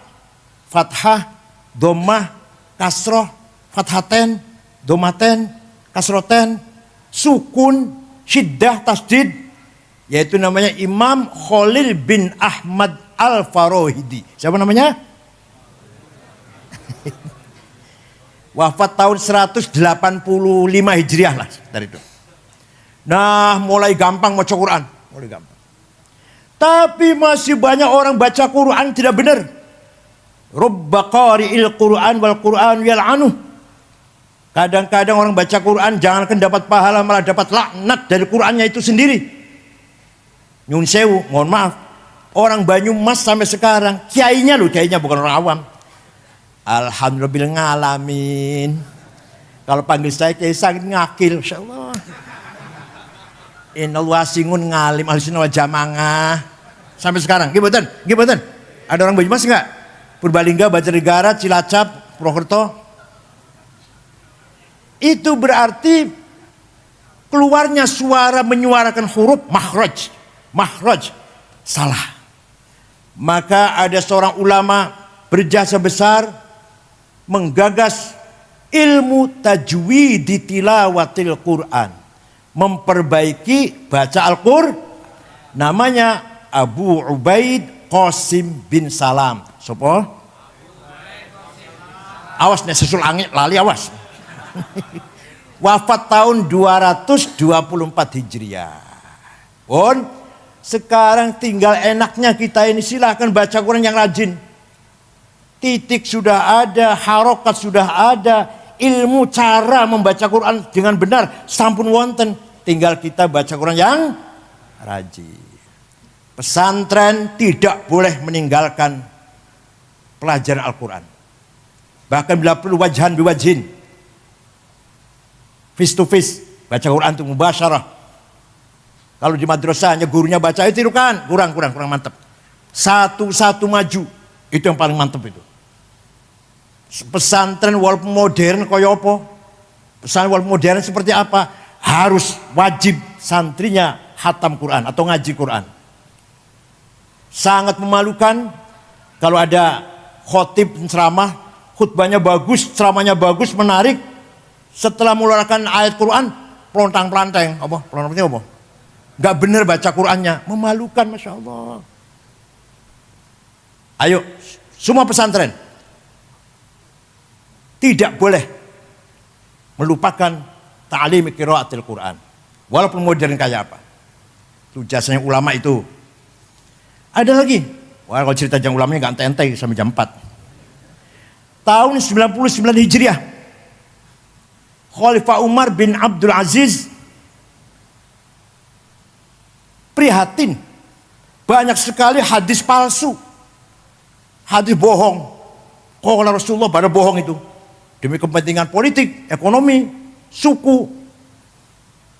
fathah, dhammah, kasroh, fathaten, dhammaten, kasroten, sukun, syiddah, tasdid, yaitu namanya Imam Khalil bin Ahmad Al-Farohidi. Siapa namanya? Wafat tahun 185 Hijriah lah dari itu. Nah, mulai gampang baca Quran, mulai gampang. Tapi masih banyak orang baca Quran tidak benar. Rubba qari'il Quran wal Quran yal'anuh. Kadang-kadang orang baca Quran jangankan dapat pahala, malah dapat laknat dari Qurannya itu sendiri. Nyun sewu, mohon maaf. Orang Banyumas sampai sekarang, kiainya loh, kiainya bukan orang awam. Alhamdulillah ngalamin. Kalau panggil saya kiai sangat ngakil, insyaallah. Innal wasingun ngalim ahlussunnah wal jamaah. Sampai sekarang, gimana? Ada orang Banyumas enggak? Purbalingga, Banjarnegara, Cilacap, Purwokerto. Itu berarti keluarnya suara menyuarakan huruf makhraj salah. Maka ada seorang ulama berjasa besar menggagas ilmu tajwid di tilawatil Quran, memperbaiki baca Al-Qur'an. Namanya Abu Ubaid Qasim bin Salam. Sopo? Awas nek susul angin lali, awas. Wafat tahun 224 Hijriah. Pun sekarang tinggal enaknya kita ini, silahkan baca Quran yang rajin. Titik sudah ada, harokat sudah ada, ilmu cara membaca Quran dengan benar sampun wonten. Tinggal kita baca Quran yang rajin. Pesantren tidak boleh meninggalkan pelajaran Al-Quran. Bahkan bila perlu wajhan biwajhin, face to face, baca Quran itu mubasyarah. Kalau di madrasahnya gurunya baca itu kan kurang mantap. Satu-satu maju, itu yang paling mantap itu. Pesantren walaupun modern kaya apa? Pesantren walaupun modern seperti apa? Harus wajib santrinya khatam Quran atau ngaji Quran. Sangat memalukan kalau ada khotib ceramah, khutbahnya bagus, ceramahnya bagus, menarik. Setelah mengeluarkan ayat Quran, pelontang-pelanteng, apa? Gak bener baca Qurannya, memalukan, Masya Allah. Ayo, semua pesantren tidak boleh melupakan ta'lim qiraatil Quran, walaupun modern kayak apa. Itu jasanya ulama itu. Ada lagi, wah kalau cerita jam ulamanya gak ente-ente sampai jam 4. Tahun 99 Hijriah, Khalifah Umar bin Abdul Aziz prihatin, banyak sekali hadis palsu, hadis bohong. Qala Rasulullah, pada bohong itu demi kepentingan politik, ekonomi, suku.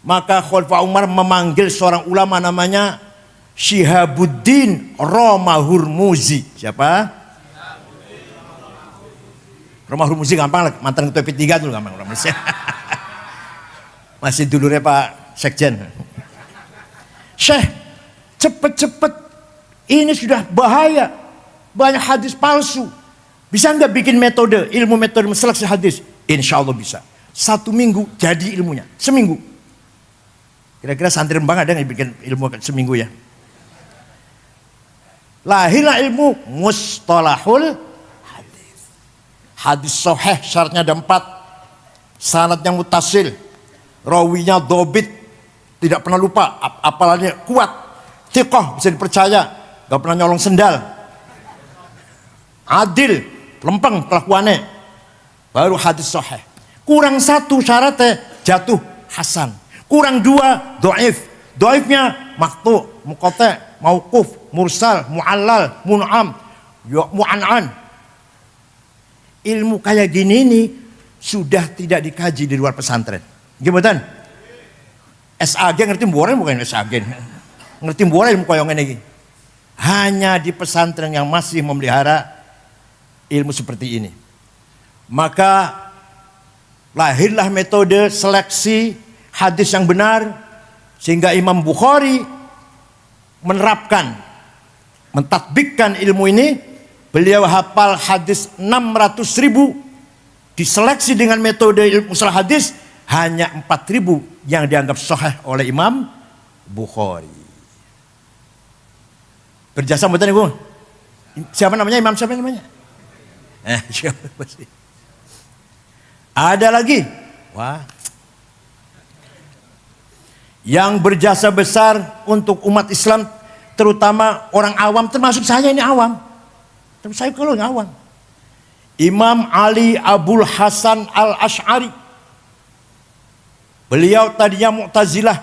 Maka Khalifah Umar memanggil seorang ulama namanya Syihabuddin Roma Hurmuzi. Siapa? Roma Hurmuzi gampang lah, mantan ketua P3 dulu gampang. Masih dulurnya Pak Sekjen. Syekh, cepet-cepet, ini sudah bahaya, banyak hadis palsu. Bisa nggak bikin metode, ilmu metode seleksi hadis? Insya Allah bisa. 1 minggu jadi ilmunya, seminggu. Kira-kira santri Rembang ada nggak bikin ilmu seminggu ya? Lahirlah ilmu mustalahul hadis. Hadis sahih syaratnya ada 4, sanadnya mutasil, rawinya dobit, tidak pernah lupa, apalagi kuat, thiqah, bisa dipercaya, gak pernah nyolong sendal, adil, lempeng kelakuannya, baru hadis sahih. Kurang satu syaratnya jatuh hasan, kurang dua dhaif. Dhaifnya maqtu, muqata, mauquf, mursal, muallal, mun'am, mu'an'an. Ilmu kayak gini ini sudah tidak dikaji di luar pesantren. Gimana? SAG ngerti mboreng bukan SAG. Ngerti mboreng ilmu koyong ini. Hanya di pesantren yang masih memelihara ilmu seperti ini. Maka lahirlah metode seleksi hadis yang benar, sehingga Imam Bukhari menerapkan, mentatbikkan ilmu ini. Beliau hafal hadis 600.000, diseleksi dengan metode ilmu mustalah hadis hanya 4.000 yang dianggap sahih oleh Imam Bukhari. Berjasa betul Ibu. Siapa namanya? Imam siapa namanya? Siapa sih? Ada lagi. Wah. Yang berjasa besar untuk umat Islam, terutama orang awam, termasuk saya ini awam. Tapi saya kalau awam. Imam Ali Abul Hasan Al-Asy'ari. Beliau tadinya Mu'tazilah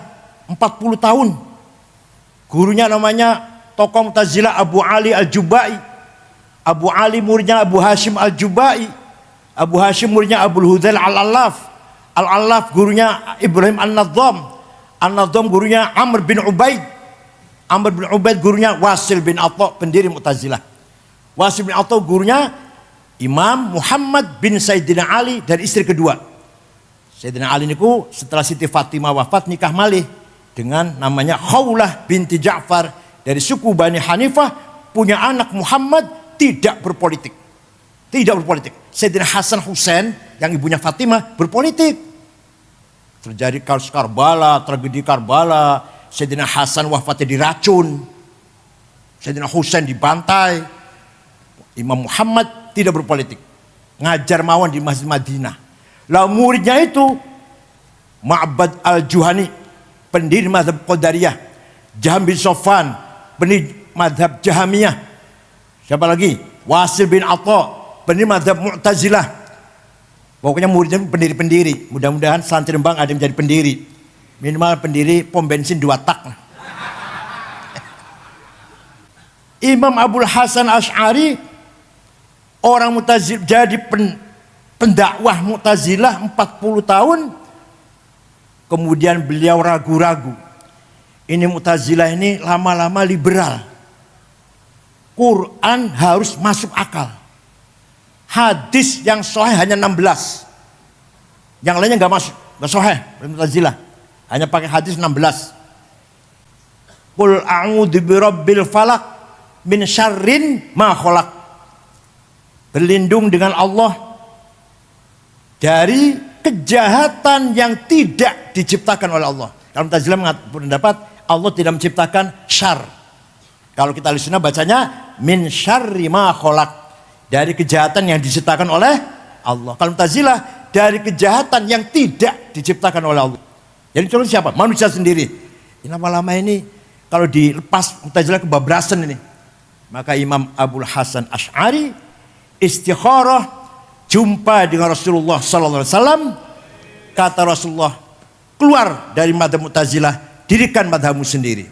40 tahun. Gurunya namanya tokoh Mu'tazilah Abu Ali Al-Jubai. Abu Ali muridnya Abu Hashim Al-Jubai. Abu Hashim muridnya Abu Hudzail Al-Allaf. Al-Allaf gurunya Ibrahim An-Nadham. An-Nadham gurunya Amr bin Ubaid. Amr bin Ubaid gurunya Wasil bin Atha, pendiri Mu'tazilah. Wasil bin Atha gurunya Imam Muhammad bin Sayyidina Ali dari istri kedua. Sayyidina Ali niku setelah Siti Fatimah wafat nikah malih dengan namanya Khawlah binti Ja'far dari suku Bani Hanifah, punya anak Muhammad, tidak berpolitik. Tidak berpolitik. Sayyidina Hasan Husain yang ibunya Fatimah berpolitik. Terjadi kasus Karbala, tragedi Karbala. Sayyidina Hasan wafatnya diracun. Sayyidina Husain dibantai. Imam Muhammad tidak berpolitik, ngajar mawon di Masjid Madinah. Lalu muridnya itu Ma'bad Al-Juhani, pendiri mazhab Qadariyah. Jaham bin Sofwan, pendiri mazhab Jahamiyah. Siapa lagi? Wasil bin Atha, pendiri mazhab Mu'tazilah. Pokoknya muridnya pendiri-pendiri. Mudah-mudahan santri Rembang ada yang menjadi pendiri. Minimal pendiri pom bensin 2 tak. Imam Abul Hasan Asy'ari, orang Mu'tazilah, jadi pendakwah Mu'tazilah 40 tahun. Kemudian beliau ragu-ragu. Ini Mu'tazilah ini lama-lama liberal. Quran harus masuk akal. Hadis yang sahih hanya 16. Yang lainnya nggak masuk, nggak sahih. Mu'tazilah hanya pakai hadis 16. Qul a'udzu birabbil falaq min syarrin ma khalaq. Berlindung dengan Allah dari kejahatan yang tidak diciptakan oleh Allah. Kalau Mu'tazilah berpendapat Allah tidak menciptakan syar. Kalau kita Ahlussunnah bacanya min syarri ma khalaq, dari kejahatan yang diciptakan oleh Allah. Kalau Mu'tazilah dari kejahatan yang tidak diciptakan oleh Allah. Jadi contoh siapa? Manusia sendiri. Lama-lama ini kalau dilepas Mu'tazilah kebabrasan ini. Maka Imam Abul Hasan Asy'ari istikharah, jumpa dengan Rasulullah sallallahu alaihi wasallam. Kata Rasulullah, keluar dari mazhab Mu'tazilah, dirikan mazhabmu sendiri.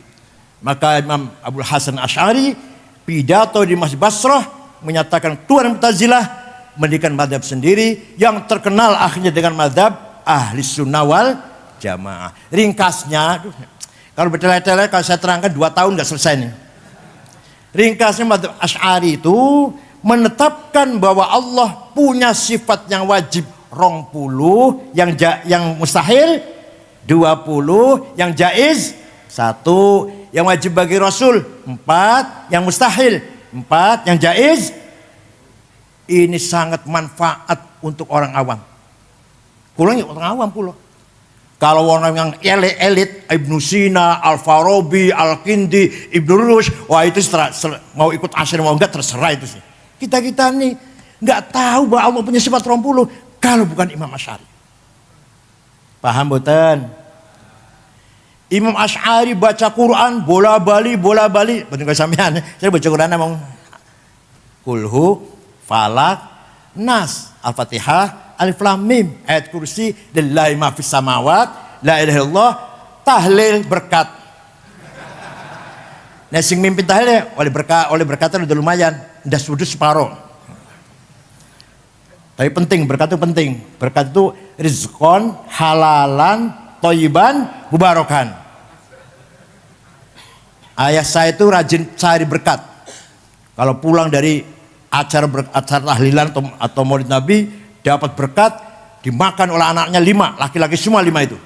Maka Imam Abul Hasan Asy'ari pidato di Masjid Basrah menyatakan keluar Mu'tazilah, mendirikan mazhab sendiri yang terkenal akhirnya dengan mazhab Ahli Sunnah wal Jamaah. Ringkasnya, kalau bertele-tele kalau saya terangkan 2 tahun nggak selesai nih. Ringkasnya mazhab Asy'ari itu menetapkan bahwa Allah punya sifat yang wajib 20, yang mustahil 20, yang jaiz 1, yang wajib bagi Rasul 4, yang mustahil 4, yang jaiz. Ini sangat manfaat untuk orang awam. Kurang orang awam pulau. Kalau orang yang elit, Ibnu Sina, Al-Farabi, Al-Kindi, Ibnu Rushd, wah itu mau ikut asyir mau enggak terserah itu sih. Kita nih nggak tahu bahwa Allah punya sifat 20 kalau bukan Imam Asy'ari. Paham boten? Imam Asy'ari baca Quran bola-bali. Betul gak sampean? Saya baca Quran emang Kulhu, Falak, Nas, Al-Fatihah, Alif Lam Mim, ayat kursi, lillahi ma fis samawat, la ilaha illallah, tahlil berkat. Nah sing mimpin tahlil oleh berkatan udah lumayan, udah sudut separuh. Tapi penting, berkat itu penting. Berkat itu rizqon, halalan, thayyiban, mubarakan. Ayah saya itu rajin cari berkat. Kalau pulang dari acara tahlilan atau maulid Nabi, dapat berkat, dimakan oleh anaknya 5, laki-laki semua 5 itu.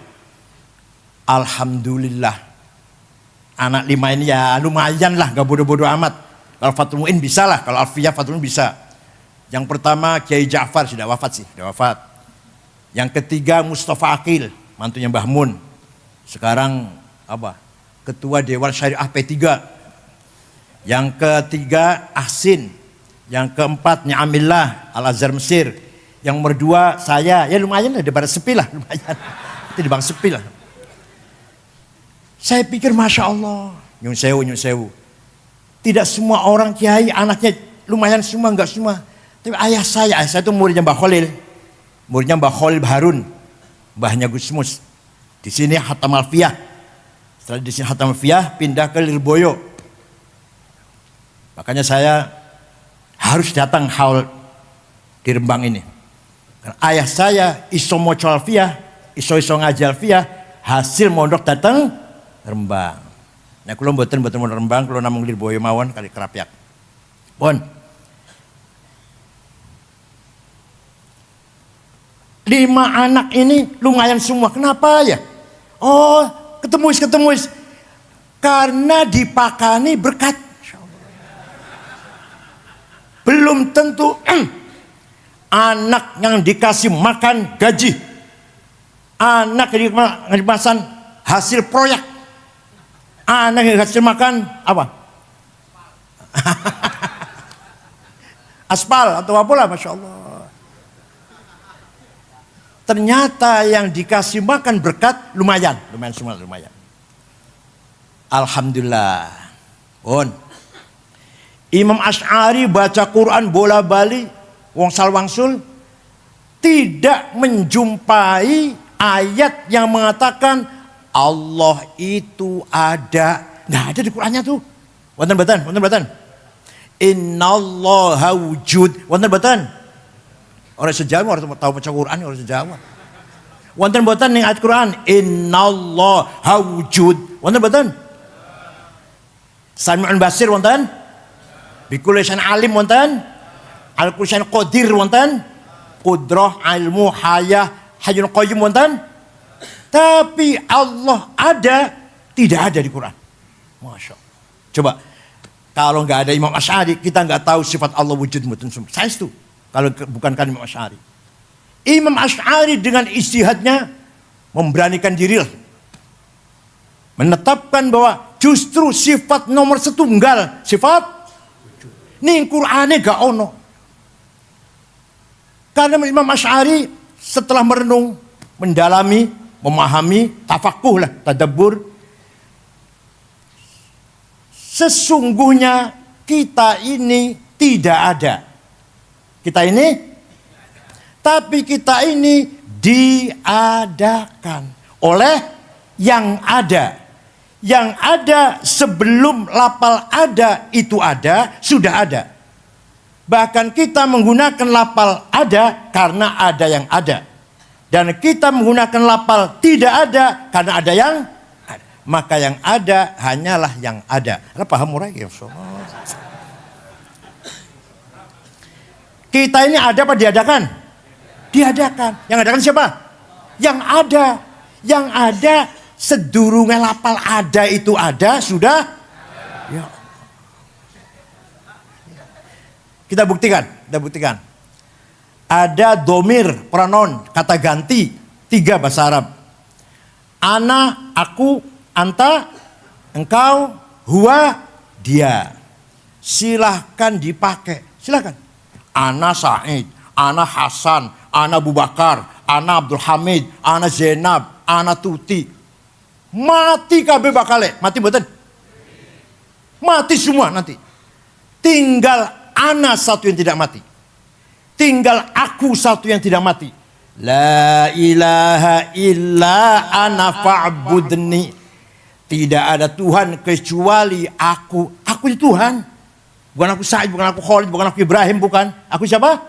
Alhamdulillah. Anak 5 ini ya lumayan lah, gak bodoh-bodoh amat. Kalau Fathul Mu'in bisa lah, kalau Alfiyah Fathul Mu'in bisa. Yang pertama Kiai Ja'far sudah wafat. Yang ketiga Mustafa Aqil, mantunya Mbah Mun. Sekarang Ketua Dewan Syariah P3. Yang ketiga Ahsin, yang keempat Ni'amillah Al-Azhar Mesir, yang nomor 2 saya, ya lumayan lah daripada sepi lah, lumayan. Itu di bang sepi lah. Saya pikir Masya Allah, nyun sewu. Tidak semua orang kiai anaknya lumayan semua, enggak semua. Tapi ayah saya itu muridnya Mbah Khalil, muridnya Mbah Khalil Harun, mbahnya Gus Mus. Di sini Hatam Alfiyah. Setelah di sini Hatam Alfiyah pindah ke Lirboyo. Makanya saya harus datang haul di Rembang ini. Karena ayah saya iso moco alfiyah, iso ngaji alfiyah, hasil mondok datang Rembang. Nah kalau mboten Rembang, kalau namung Lirboyo mawon kali Kerapyak. Pun 5 anak ini lumayan semua. Kenapa ya? Oh, ketemu. Karena dipakani berkat. Belum tentu anak yang dikasih makan gaji, anak yang dikasih makan hasil proyek, anak yang dikasih makan apa? Aspal atau apalah, Masya Allah. Ternyata yang dikasih makan berkat lumayan semua. Alhamdulillah. Imam Asy'ari baca Quran bola-bali, wong salwangsul, tidak menjumpai ayat yang mengatakan Allah itu ada. Nggak ada di Qurannya tuh. Wonten mboten? Innallaha wujud. Wonten mboten? Orang sejawa orang tahu baca Quran orang sejawa. Wonten mboten ning ayat Quran innallaha wujud. Wonten mboten? Sami'un basir wonten? Bikulli syai'in alim wonten, al-kulli syai'in qadir wonten, qudrah, ilmu, hayah, hayyun qayyum wonten. Tapi Allah ada, tidak ada di Quran. Masya Allah. Coba kalau nggak ada Imam Asy'ari, kita nggak tahu sifat Allah wujud mboten. Saya itu kalau bukankan Imam Asy'ari. Imam Asy'ari dengan ijtihadnya memberanikan diri, menetapkan bahwa justru sifat nomor setunggal, sifat ning Qur'ane gak ono. Karena Imam Asy'ari setelah merenung, mendalami, memahami, tafakuh lah, tadabbur. Sesungguhnya kita ini tidak ada. Tapi kita ini diadakan oleh yang ada. Yang ada sebelum lapal ada itu ada, sudah ada. Bahkan kita menggunakan lapal ada karena ada yang ada. Dan kita menggunakan lapal tidak ada karena ada yang ada. Maka yang ada hanyalah yang ada. Anda paham murah ya? Kita ini ada apa diadakan? Diadakan. Yang adakan siapa? Yang ada. Yang ada sedurunge lapal ada itu ada, sudah ya. Kita buktikan. Ada domir, pronoun, kata ganti 3 bahasa Arab. Ana, aku, anta, engkau, huwa, dia. Silahkan dipakai, silahkan. Ana Said, ana Hasan, ana Abu Bakar, ana Abdul Hamid, ana Zainab, ana Tuti. mati kabeh bakale. Mati mboten? Mati semua nanti. Tinggal ana satu yang tidak mati. Tinggal aku satu yang tidak mati. La ilaha illa ana fa'budni. Tidak ada Tuhan kecuali aku. Aku itu Tuhan. Bukan aku Said, bukan aku Khalid, bukan aku Ibrahim, bukan. Aku siapa?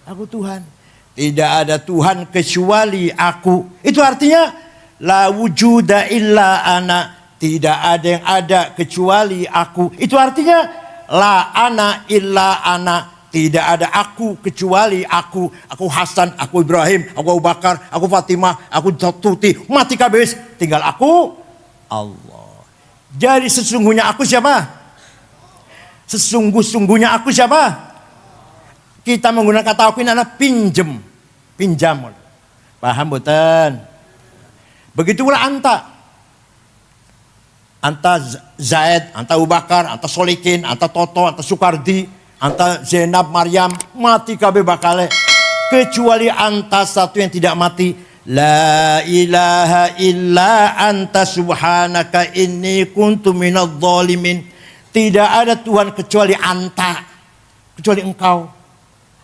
Aku Tuhan. Tidak ada Tuhan kecuali aku. Itu artinya la wujuda illa ana. Tidak ada yang ada kecuali aku. Itu artinya la ana illa ana. Tidak ada aku kecuali aku. Aku Hasan, aku Ibrahim, aku Abu Bakar, aku Fatimah, aku Tuti. Mati kabeh. Tinggal aku Allah. Jadi sesungguhnya aku siapa? Sesungguh-sungguhnya aku siapa? Kita menggunakan kata aku ini adalah pinjam. Pinjam. Paham betul? Begitulah anta. Anta Zaid, anta Abu Bakar, anta Solikin, anta Toto, anta Sukardi, anta Zainab, Maryam, mati kabeh bakale. Kecuali anta satu yang tidak mati. La ilaha illa anta subhanaka inni kuntu minadh dhalimin. Tidak ada Tuhan kecuali anta, kecuali engkau.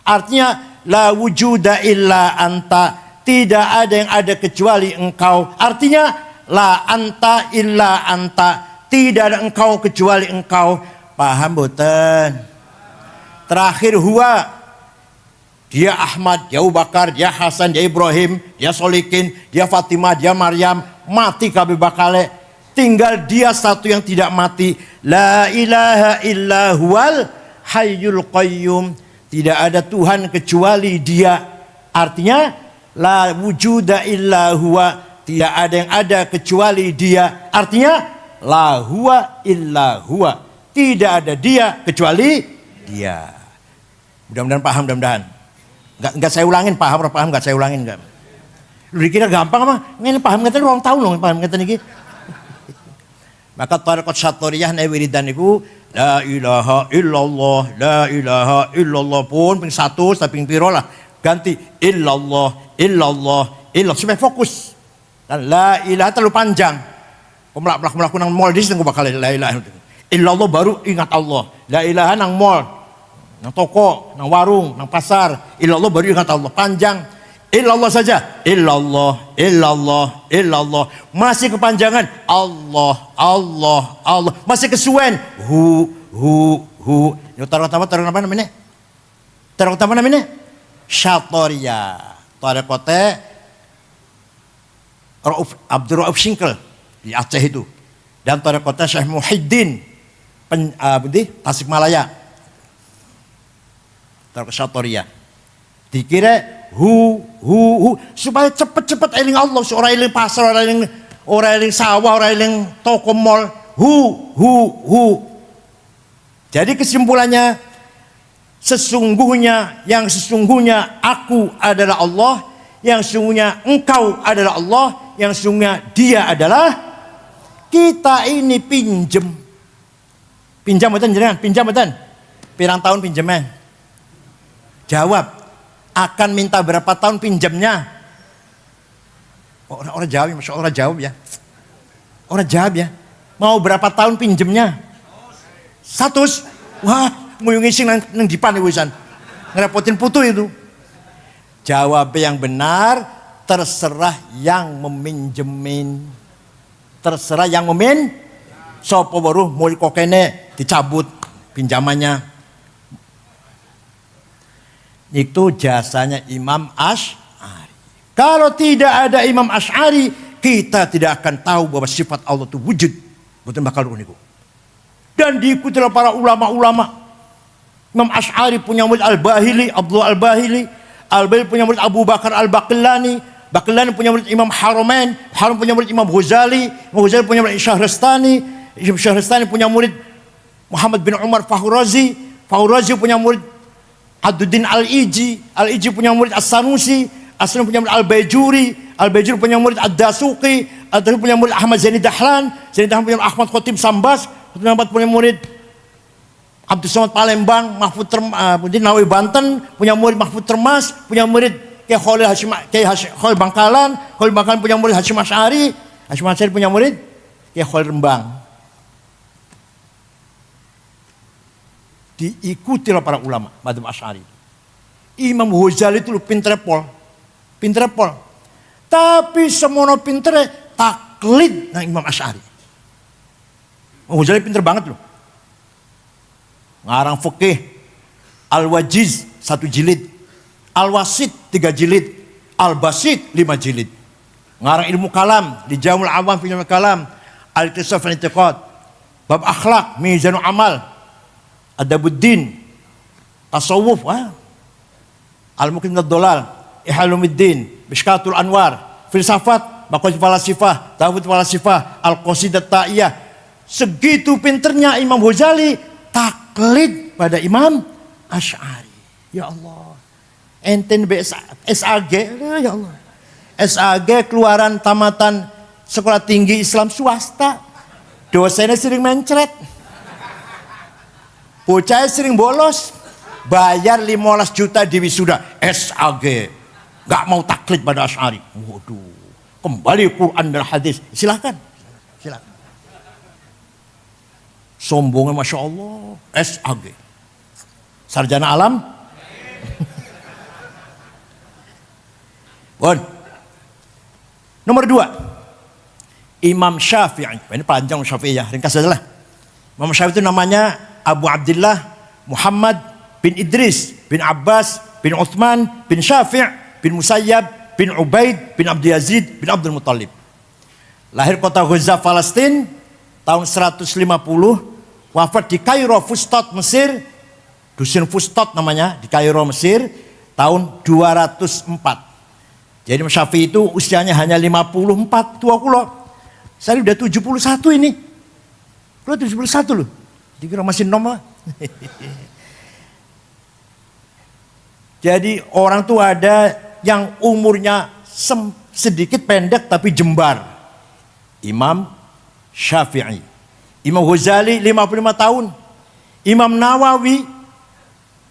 Artinya la wujuda illa anta. Tidak ada yang ada kecuali engkau. Artinya la anta illa anta. Tidak ada engkau kecuali engkau. Paham boten? Terakhir huwa. Dia Ahmad, dia Abu Bakar, dia Hasan, dia Ibrahim, dia Solikin, dia Fatimah, dia Maryam. Mati kabeh bakale. Tinggal dia satu yang tidak mati. La ilaha illa huwal hayyul qayyum. Tidak ada Tuhan kecuali dia. Artinya la wujuda illa huwa. Tidak ada yang ada kecuali dia. Artinya la huwa illa huwa. Tidak ada dia kecuali dia. Mudah-mudahan paham, mudah-mudahan. Enggak saya ulangin, paham enggak saya ulangin enggak. Lu dikira gampang apa? Ngene paham ngeten orang tahu loh paham ngeten iki. Maka tariqat Syatoriyah nek wiridan niku la ilaha illallah, la ilaha illallah pun ping 1 tapi ping piro lah ganti illallah, illallah, illallah supaya fokus. Dan la ilaha terlalu panjang. Melaku nang mall dis nang bakal la ilaha illallah baru ingat Allah. La ilaha nang mall, nang toko, nang warung, nang pasar, illallah baru ingat Allah. Panjang. Illallah saja. Illallah, illallah, illallah. Masih kepanjangan. Allah, Allah, Allah. Masih kesuwen. Hu. Ini taruh apa namanya? Taruh apa namanya? Syatoriyah. Tarekote Abdul Rauf Singkel di Aceh itu. Dan tarekote Syekh Muhyiddin Tasikmalaya. Tarekote Syatoriyah. Dikira hu supaya cepet-cepet eling Allah, orang eling pasar, orang eling sawah, orang eling toko mall. Hu. Jadi kesimpulannya yang sesungguhnya aku adalah Allah, yang sesungguhnya engkau adalah Allah, yang sesungguhnya dia adalah kita ini pinjem. Pinjam betul jenengan, pinjam betul. Pirang tahun pinjemnya? Jawab. Akan minta berapa tahun pinjamnya? Orang jawab, masya Allah jawab ya. Orang jawab ya. Mau berapa tahun pinjamnya? 100. Wah, nguyungi sing nang dipan wisan. Ngerepotin putu itu. Jawab yang benar, terserah yang meminjemin. Terserah yang sopo baru mulai kokene dicabut pinjamannya. Itu jasanya Imam Asy'ari. Kalau tidak ada Imam Asy'ari, kita tidak akan tahu bahwa sifat Allah itu wujud. Betul bakal niku. Dan diikuti oleh para ulama-ulama. Imam Asy'ari punya murid Al-Bahili, Abdullah Al-Bahili. Al-Bahili punya murid Abu Bakar Al-Baqillani. Baqillani punya murid Imam Haramain. Haram punya murid Imam Ghazali. Imam Ghazali punya murid Syahrastani. Imam Syahrastani punya murid Muhammad bin Umar Fahurazi. Fahurazi punya murid Abduddin Al-Iji. Al-Iji punya murid As-Sanusi. As-Sanusi punya murid Al-Bajuri. Al-Bajuri punya murid Ad-Dasuqi. Ad-Dasuqi punya murid Ahmad Zaini Dahlan. Zaini Dahlan punya murid Ahmad Khotib Sambas. Khotib Sambas punya murid Abdul Somad Palembang. Mahfud Nawawi Banten punya murid Mahfud Termas. Punya murid Kiai Khalil Bangkalan. Khalil Bangkalan punya murid Hasyim Asy'ari. Hasyim Asy'ari punya murid Kiai Khalil Rembang. Diikuti oleh para ulama madzhab Asy'ari. Imam Ghazali itu pinter pol. Tapi semono pintere taklid nang Imam Asy'ari. Imam Ghazali pinter banget loh. Ngarang fikih Al-Wajiz 1 jilid, Al-Wasit 3 jilid, Al-Basit 5 jilid. Ngarang ilmu kalam di Jamul Awam fi Ilmu Kalam, Al-Iqtisad fil I'tiqad, bab akhlak, Mizanul Amal, Adabuddin, tasawuf, Al-Muqim Ad-Dolal, Ihalumuddin, Mishkatul Anwar, filsafat, Maqasid Falasifah, Tawhid Falasifah, Al-Qasidah Ta'iyah. Segitu pinternya Imam Ghazali taklid pada Imam Asy'ari. Ya Allah. Enten SAG, ya Allah. SAG keluaran tamatan sekolah tinggi Islam swasta. Dosennya sering mencret. Bocahnya sering bolos. Bayar 15 juta di wisuda. SAG. Gak mau taklid pada Asy'ari. Waduh. Kembali Quran dan hadis. Silakan. Sombongnya Masya Allah. SAG. Sarjana alam. Bon. Nomor 2. Imam Syafi'i. Ini panjang Syafi'i ya. Ringkas saja lah. Imam Syafi'i itu namanya Abu Abdullah Muhammad bin Idris bin Abbas bin Uthman bin Syafi' bin Musayyab bin Ubaid bin Abdul Yazid bin Abdul Muttalib. Lahir kota Gaza, Palestina tahun 150. Wafat di Kairo, Fustat, Mesir. Dusun Fustat namanya, di Kairo, Mesir tahun 204. Jadi Imam Syafi'i itu usianya hanya 54, tua kulo. Saya udah 71 ini. Kulo 71 loh. Dikira masih nom lah. Jadi orang tuh ada yang umurnya sedikit pendek tapi jembar. Imam Syafi'i. Imam Ghazali 55 tahun. Imam Nawawi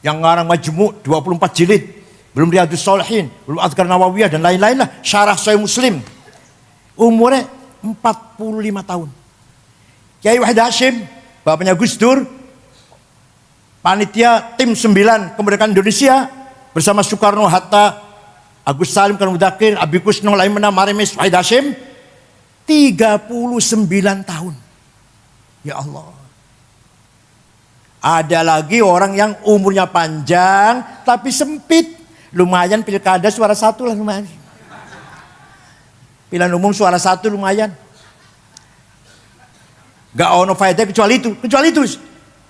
yang ngarang Majmu' 24 jilid. Belum Riyadhus Shalihin, belum Adhkar Nawawiyah dan lain-lain lah. Syarah Sahih Muslim. Umurnya 45 tahun. Kiai Wahid Hasyim, bapaknya Gus Dur, panitia tim 9 kemerdekaan Indonesia bersama Soekarno, Hatta, Agus Salim, Khan Mudakir, Abi Kusno, Laimena, Marimis, Wahid Hasyim, 39 tahun. Ya Allah. Ada lagi orang yang umurnya panjang tapi sempit. Lumayan pilkada suara 1 lah lumayan. Pilihan umum suara 1 lumayan. Gak ono faedah kecuali itu.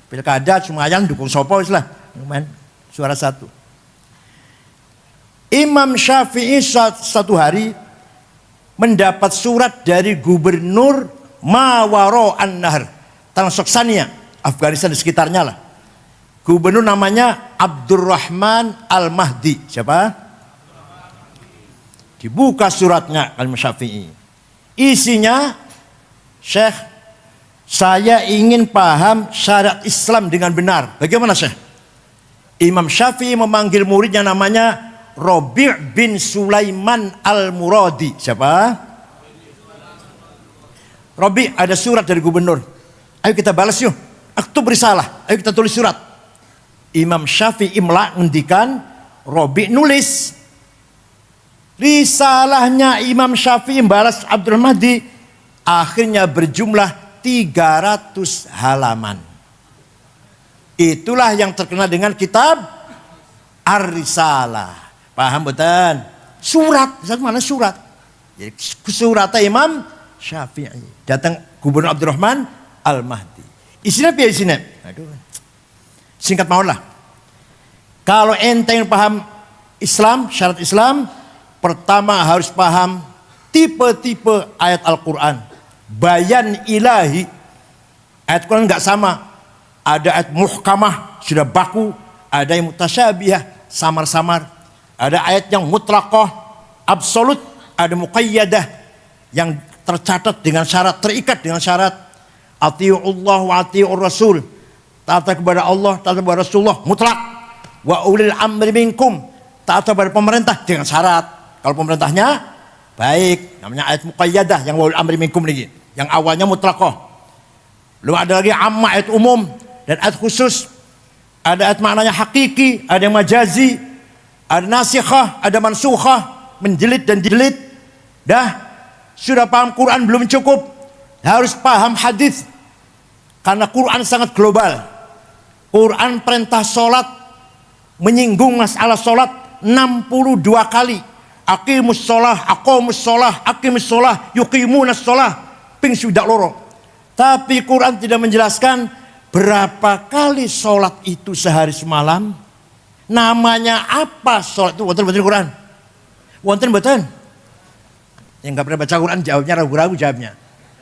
Pilkada lumayan dukung sopo lah. Lumayan suara 1. Imam Syafi'i satu hari mendapat surat dari gubernur Mawaro An-Nahr, Transoksania, Afghanistan di sekitarnya lah. Gubernur namanya Abdurrahman Al-Mahdi. Siapa? Dibuka suratnya Imam Syafi'i. Isinya, Syekh, saya ingin paham syariat Islam dengan benar. Bagaimana Syekh? Imam Syafi'i memanggil muridnya namanya Rabi' bin Sulaiman Al-Muradi. Siapa? Rabi', ada surat dari gubernur. Ayo kita balas yuk. Aktub risalah. Ayo kita tulis surat. Imam Syafi'i imla ngendikan, Rabi' nulis. Risalahnya Imam Syafi'i balas Abdul Mahdi akhirnya berjumlah 300 halaman. Itulah yang terkenal dengan kitab Ar-Risalah. Paham betul? Surat, mana surat? Jadi suratnya Imam Syafi'i. Datang Gubernur Abdurrahman Al-Mahdi. Isinya apa isinya? Aduh. Singkat maulah. Kalau ente yang paham Islam, syarat Islam, pertama harus paham tipe-tipe ayat Al-Quran. Bayan ilahi. Ayat Quran nggak sama. Ada ayat muhkamah, sudah baku. Ada yang mutasyabihah, samar-samar. Ada ayat yang mutlaqah, absolut. Ada muqayyadah, yang tercatat dengan syarat, terikat dengan syarat. Ati'ullah wa ati'ur rasul. Taat kepada Allah, taat kepada Rasulullah, mutlak. Wa ulil amri minkum. Taat kepada pemerintah dengan syarat. Kalau pemerintahnya Baik, namanya ayat muqayyadah yang wal amri minkum lagi. Yang awalnya mutlaqah. Lalu ada lagi amma, ayat umum dan ayat khusus. Ada ayat maknanya hakiki, ada yang majazi, ada nasikhah, ada mansukhah, menjelid dan jilid. Dah, sudah paham Quran belum cukup, harus paham hadis. Karena Quran sangat global. Quran perintah sholat menyinggung masalah sholat 62 kali. Aqimus sholah, aqamus sholah, aqimus sholah, yuqimunas sholah. Ping sudah loro. Tapi Quran tidak menjelaskan berapa kali sholat itu sehari semalam. Namanya apa sholat itu? Wonten Quran? Wonten mboten? Yang nggak pernah baca Quran jawabnya ragu-ragu jawabnya.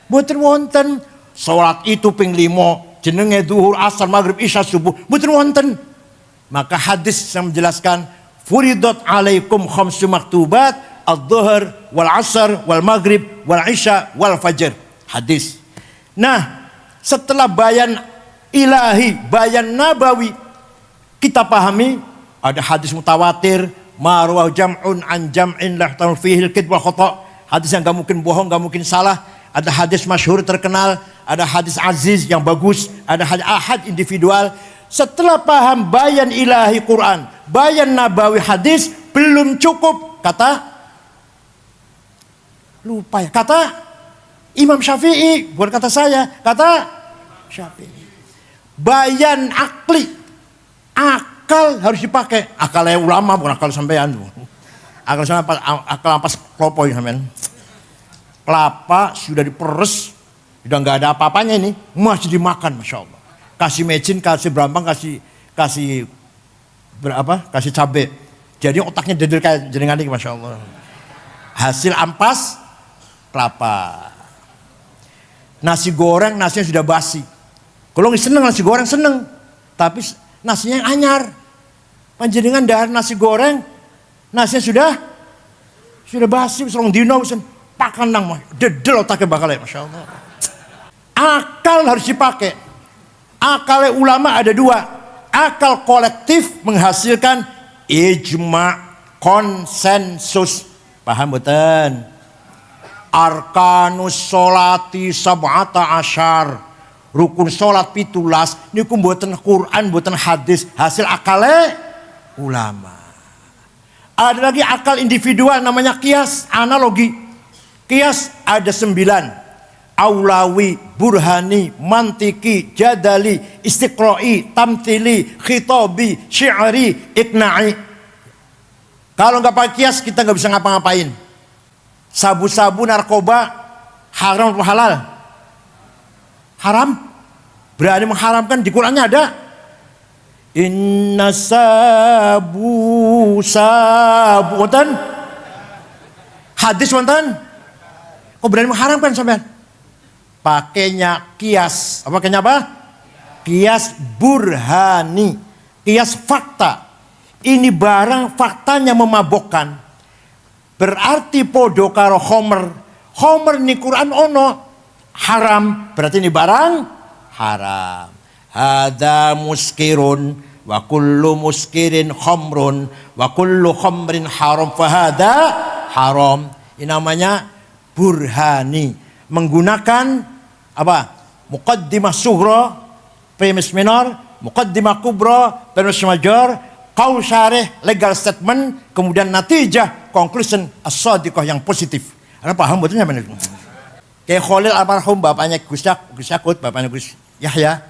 Mboten wonten. Sholat itu ping 5, jenenge zuhur, asar, maghrib, isya, subuh. Mboten wonten. Maka hadis yang menjelaskan furidat alaikum khamsu maktubat adh-dhuhr wal asar wal maghrib wal isya wal fajr. Hadis. Nah, setelah bayan ilahi, bayan nabawi, kita pahami ada hadis mutawatir, ma rawahu jam'un an jam'in la yahtamil fihi al-kidb wal khata'. Hadis yang enggak mungkin bohong, enggak mungkin salah. Ada hadis masyhur terkenal, ada hadis aziz yang bagus, ada hadis ahad individual. Setelah paham bayan ilahi Quran, bayan nabawi hadis, belum cukup. Kata Imam Syafi'i, bukan kata saya, kata Syafi'i. Bayan akli, akal harus dipakai. Akalnya ulama bukan akal sampean. Akal sampean akal ampas klopo sampean. Kelapa sudah diperes, sudah nggak ada apa-apanya ini, masih dimakan, masya Allah. Kasih mecin, kasih berambang, kasih cabai. Jadi otaknya dedel kayak jenengan ini, masya Allah. Hasil ampas kelapa. Nasi goreng, nasinya sudah basi. Kalau nggak seneng nasi goreng seneng, tapi nasinya yang anyar. Panjenengan dari nasi goreng, nasinya sudah basi, serong dino, pakan nang mah, dedel otaknya bakal ya, masya Allah. Akal harus dipakai. Akalnya ulama ada 2. Akal kolektif menghasilkan ijma, konsensus. Paham betul? Arkanus sholati sab'ata asyar. Rukun sholat 17. Ini mboten Quran, mboten hadis. Hasil akalnya ulama. Ada lagi akal individual namanya kias, analogi. Kias ada 9. Aulawi, burhani, mantiki, jadali, istiqra'i, tamthili, khitabi, syi'ri, ikna'i. Kalau nggak pakai kias kita nggak bisa ngapa-ngapain. Sabu-sabu, narkoba, haram atau halal? Haram. Berani mengharamkan, di Qurannya ada. Inna sabu wonten. Hadis wonten. Kok berani mengharamkan sampean? Pakainya kias. Apa pakainya apa? Kias burhani. Kias fakta. Ini barang faktanya memabokkan. Berarti podo karo homer. Homer ni Quran ono haram. Berarti ini barang haram. Hada muskirun wa kullu muskirin khamrun wa kullu khamrin haram fahada haram. Ini namanya burhani, menggunakan apa? Muqaddimah sughra, premis minor, muqaddimah kubra, premis major, qaul syarih, legal statement, kemudian natijah, conclusion as-shadiqah yang positif. Anda paham betulnya mana? Kayak Khalil almarhum, bapaknya Gus Yakut, bapaknya Gus Yahya,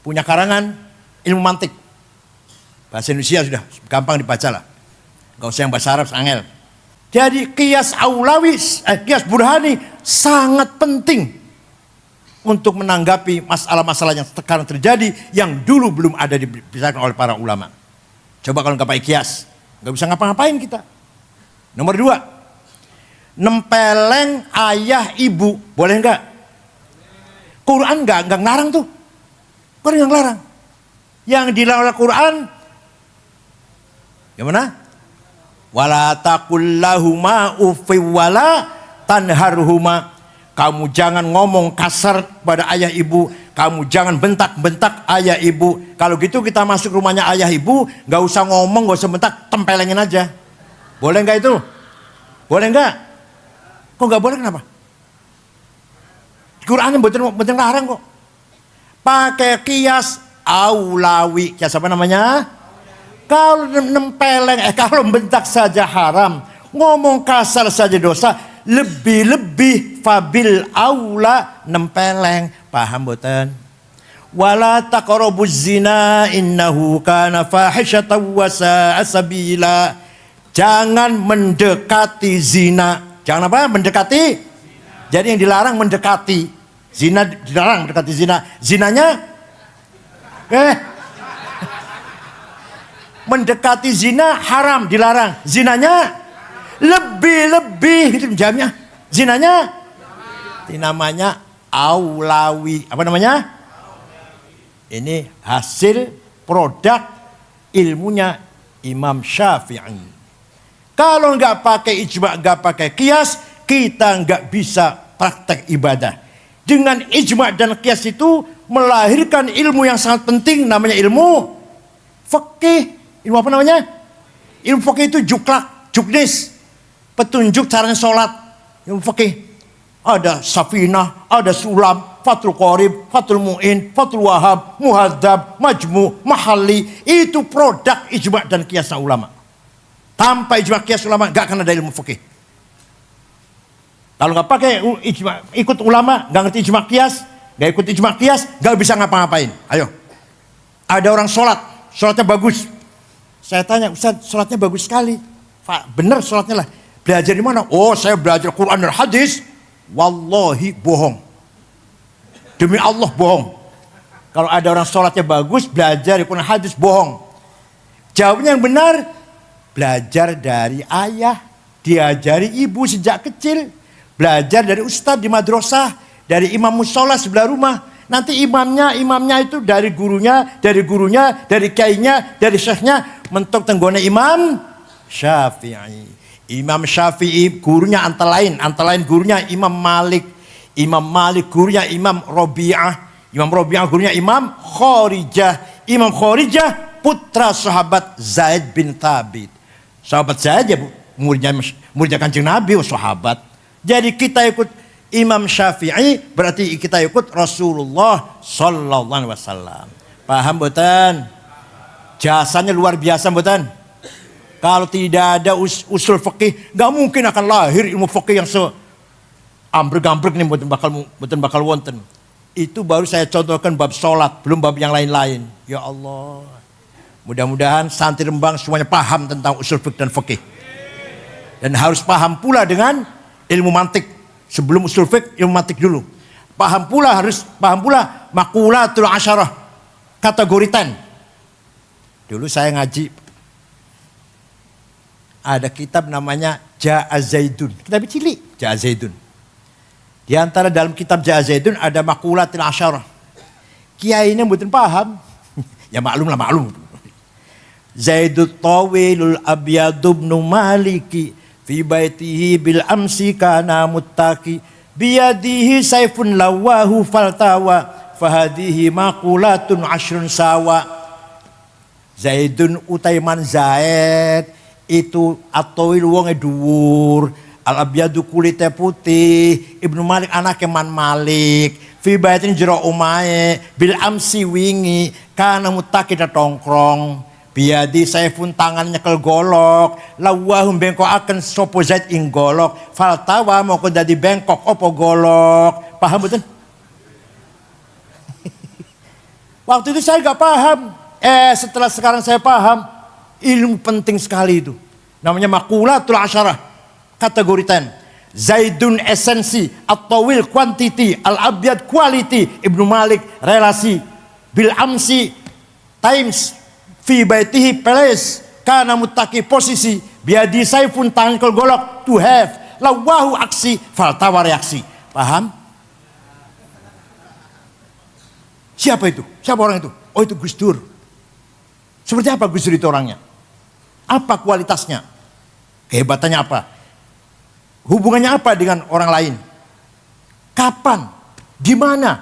punya karangan ilmu mantik. Bahasa Indonesia sudah gampang dibaca lah. Gak usah yang bahasa Arab, angel. Jadi kias aulawi, kias burhani sangat penting untuk menanggapi masalah-masalah yang sekarang terjadi yang dulu belum ada dibicarakan oleh para ulama. Coba kalau nggak pakai kias, nggak bisa ngapa-ngapain kita. Nomor 2, nempeleng ayah ibu, boleh nggak? Quran nggak ngelarang tuh, Quran nggak ngelarang. Yang dilarang oleh Quran, gimana? Wala taqul lahuma uffi wala tanharhuma. Kamu jangan ngomong kasar pada ayah ibu, kamu jangan bentak-bentak ayah ibu. Kalau gitu kita masuk rumahnya ayah ibu, nggak usah ngomong, nggak usah bentak, tempelengin aja. Boleh nggak itu? Boleh nggak? Kok nggak boleh kenapa? Qurannya betul larang kok. Pakai kias aulawi. Kias apa namanya? Kalau nempeleng, kalau bentak saja haram. Ngomong kasar saja dosa. Lebih-lebih fabil aula nempeleng. Paham boten? Wala taqrabuz zina innahu kana fahisyatan wa sa'a sabila. Jangan mendekati zina. Jangan apa? Mendekati. Jadi yang dilarang mendekati. Zina dilarang mendekati zina. Zinanya mendekati zina haram, dilarang. Zinanya lebih-lebih gitu jamnya. Zinanya ini namanya aulawi. Apa namanya? Ini hasil produk ilmunya Imam Syafi'i. Kalau nggak pakai ijma, nggak pakai kias, kita nggak bisa praktek ibadah. Dengan ijma dan kias itu melahirkan ilmu yang sangat penting, namanya ilmu fikih. Ilmu apa namanya? Ilmu fikih itu juklak, juknis, petunjuk caranya sholat. Ilmu fikih. Ada Safinah, ada Sulam, Fathul Qorib, Fathul Mu'in, Fathul Wahab, Muhadzab, Majmu, Mahalli. Itu produk ijma dan kias ulama. Tanpa ijma kias ulama gak akan ada ilmu fikih. Kalau nggak pakai ijma, ikut ulama, nggak ngerti ijma kias, nggak ikut ijma kias, nggak bisa ngapa-ngapain. Ayo, ada orang sholatnya bagus. Saya tanya, Ustaz, sholatnya bagus sekali. Bener sholatnya lah. Belajar di mana? Oh, saya belajar Quran dan hadis. Wallahi bohong. Demi Allah bohong. Kalau ada orang sholatnya bagus, belajar Quran hadis, bohong. Jawabnya yang benar, belajar dari ayah, diajari ibu sejak kecil. Belajar dari ustadz di madrasah, dari imam musola sebelah rumah. Nanti imamnya itu dari gurunya, dari kiainya, dari syekhnya, mentok tenggone Imam Syafi'i. Imam Syafi'i gurunya antara lain gurunya Imam Malik. Imam Malik gurunya Imam Rabi'ah. Imam Rabi'ah gurunya Imam Khorijah. Imam Khorijah putra sahabat Zaid bin Thabit. Sahabat Zaid ya muridnya Kanjeng Nabi, sahabat. Jadi kita ikut Imam Syafi'i berarti kita ikut Rasulullah Sallallahu Alaihi Wasallam. Paham boten? Jasanya luar biasa boten? Kalau tidak ada usul fikih, nggak mungkin akan lahir ilmu fikih yang ambrek-ambrek nih boten bakal wonten. Itu baru saya contohkan bab sholat, belum bab yang lain-lain. Ya Allah, mudah-mudahan santri Rembang semuanya paham tentang usul fikih dan fikih. Dan harus paham pula dengan ilmu mantik. Sebelum usul fiqh, ilmu mantik dulu. Paham pula makulatul asyarah, kategori 10. Dulu saya ngaji, ada kitab namanya Ja'azaidun. Kitab cilik, Ja'azaidun. Di antara dalam kitab Ja'azaidun ada makulatul asyarah. Kiainya mboten paham. Ya maklum. Zaidut tawilul abyadubnu maliki fi baitihi bil amsi kana muttaqi biyadihi saifun lawahu faltawa fahadihi maqulatun ashrun sawa. Zaidun utaiman Zaid itu atawil wonge dhuwur, al abyadu kulite putih, Ibnu Malik anake Man Malik, fi baitin jero omahe bil amsi wingi kana muttaqi tongkrong. Biadi saifun tangan nyekel golok, lawahum bengkokaken sapa Zaid ing golok, faltawa moko dadi bengkok apa golok. Paham betul? Waktu itu saya nggak paham. Setelah sekarang saya paham, ilmu penting sekali itu. Namanya makulatul asyarah, kategori 10. Zaidun esensi, at-tawil quantity, al-abyad quality, Ibnu Malik relasi, bil amsi times, fi baitihi place, kana muttaqi posisi, biadi saifun tangan golok to have, lawahu aksi, faltawa reaksi. Paham? Siapa itu? Siapa orang itu? Oh itu Gus Dur. Seperti apa Gus Dur itu orangnya? Apa kualitasnya? Kehebatannya apa? Hubungannya apa dengan orang lain? Kapan? Di mana?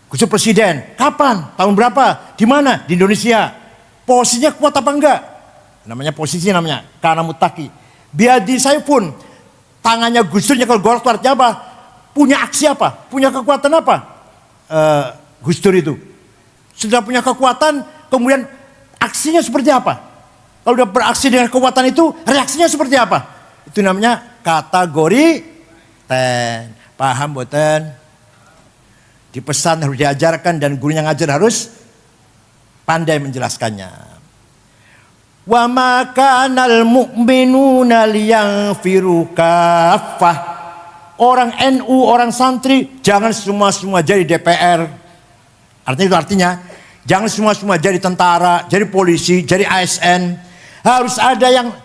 Gus Dur presiden. Kapan? Tahun berapa? Di mana? Di Indonesia. Posisinya kuat apa enggak? Namanya posisi namanya karena mutaki. Biadi saifun, tangannya Gus Dur nyekel golok itu artinya apa? Punya aksi apa? Punya kekuatan apa? Gus Dur itu. Sudah punya kekuatan, kemudian aksinya seperti apa? Kalau udah beraksi dengan kekuatan itu, reaksinya seperti apa? Itu namanya kategori ten. Paham boten? Dipesan harus diajarkan dan guru yang ngajar harus pandai menjelaskannya. Wa ma kanal mu'minuna liyaghfiru kaffah. Orang NU, orang santri jangan semua jadi DPR. Artinya itu artinya jangan semua jadi tentara, jadi polisi, jadi ASN. Harus ada yang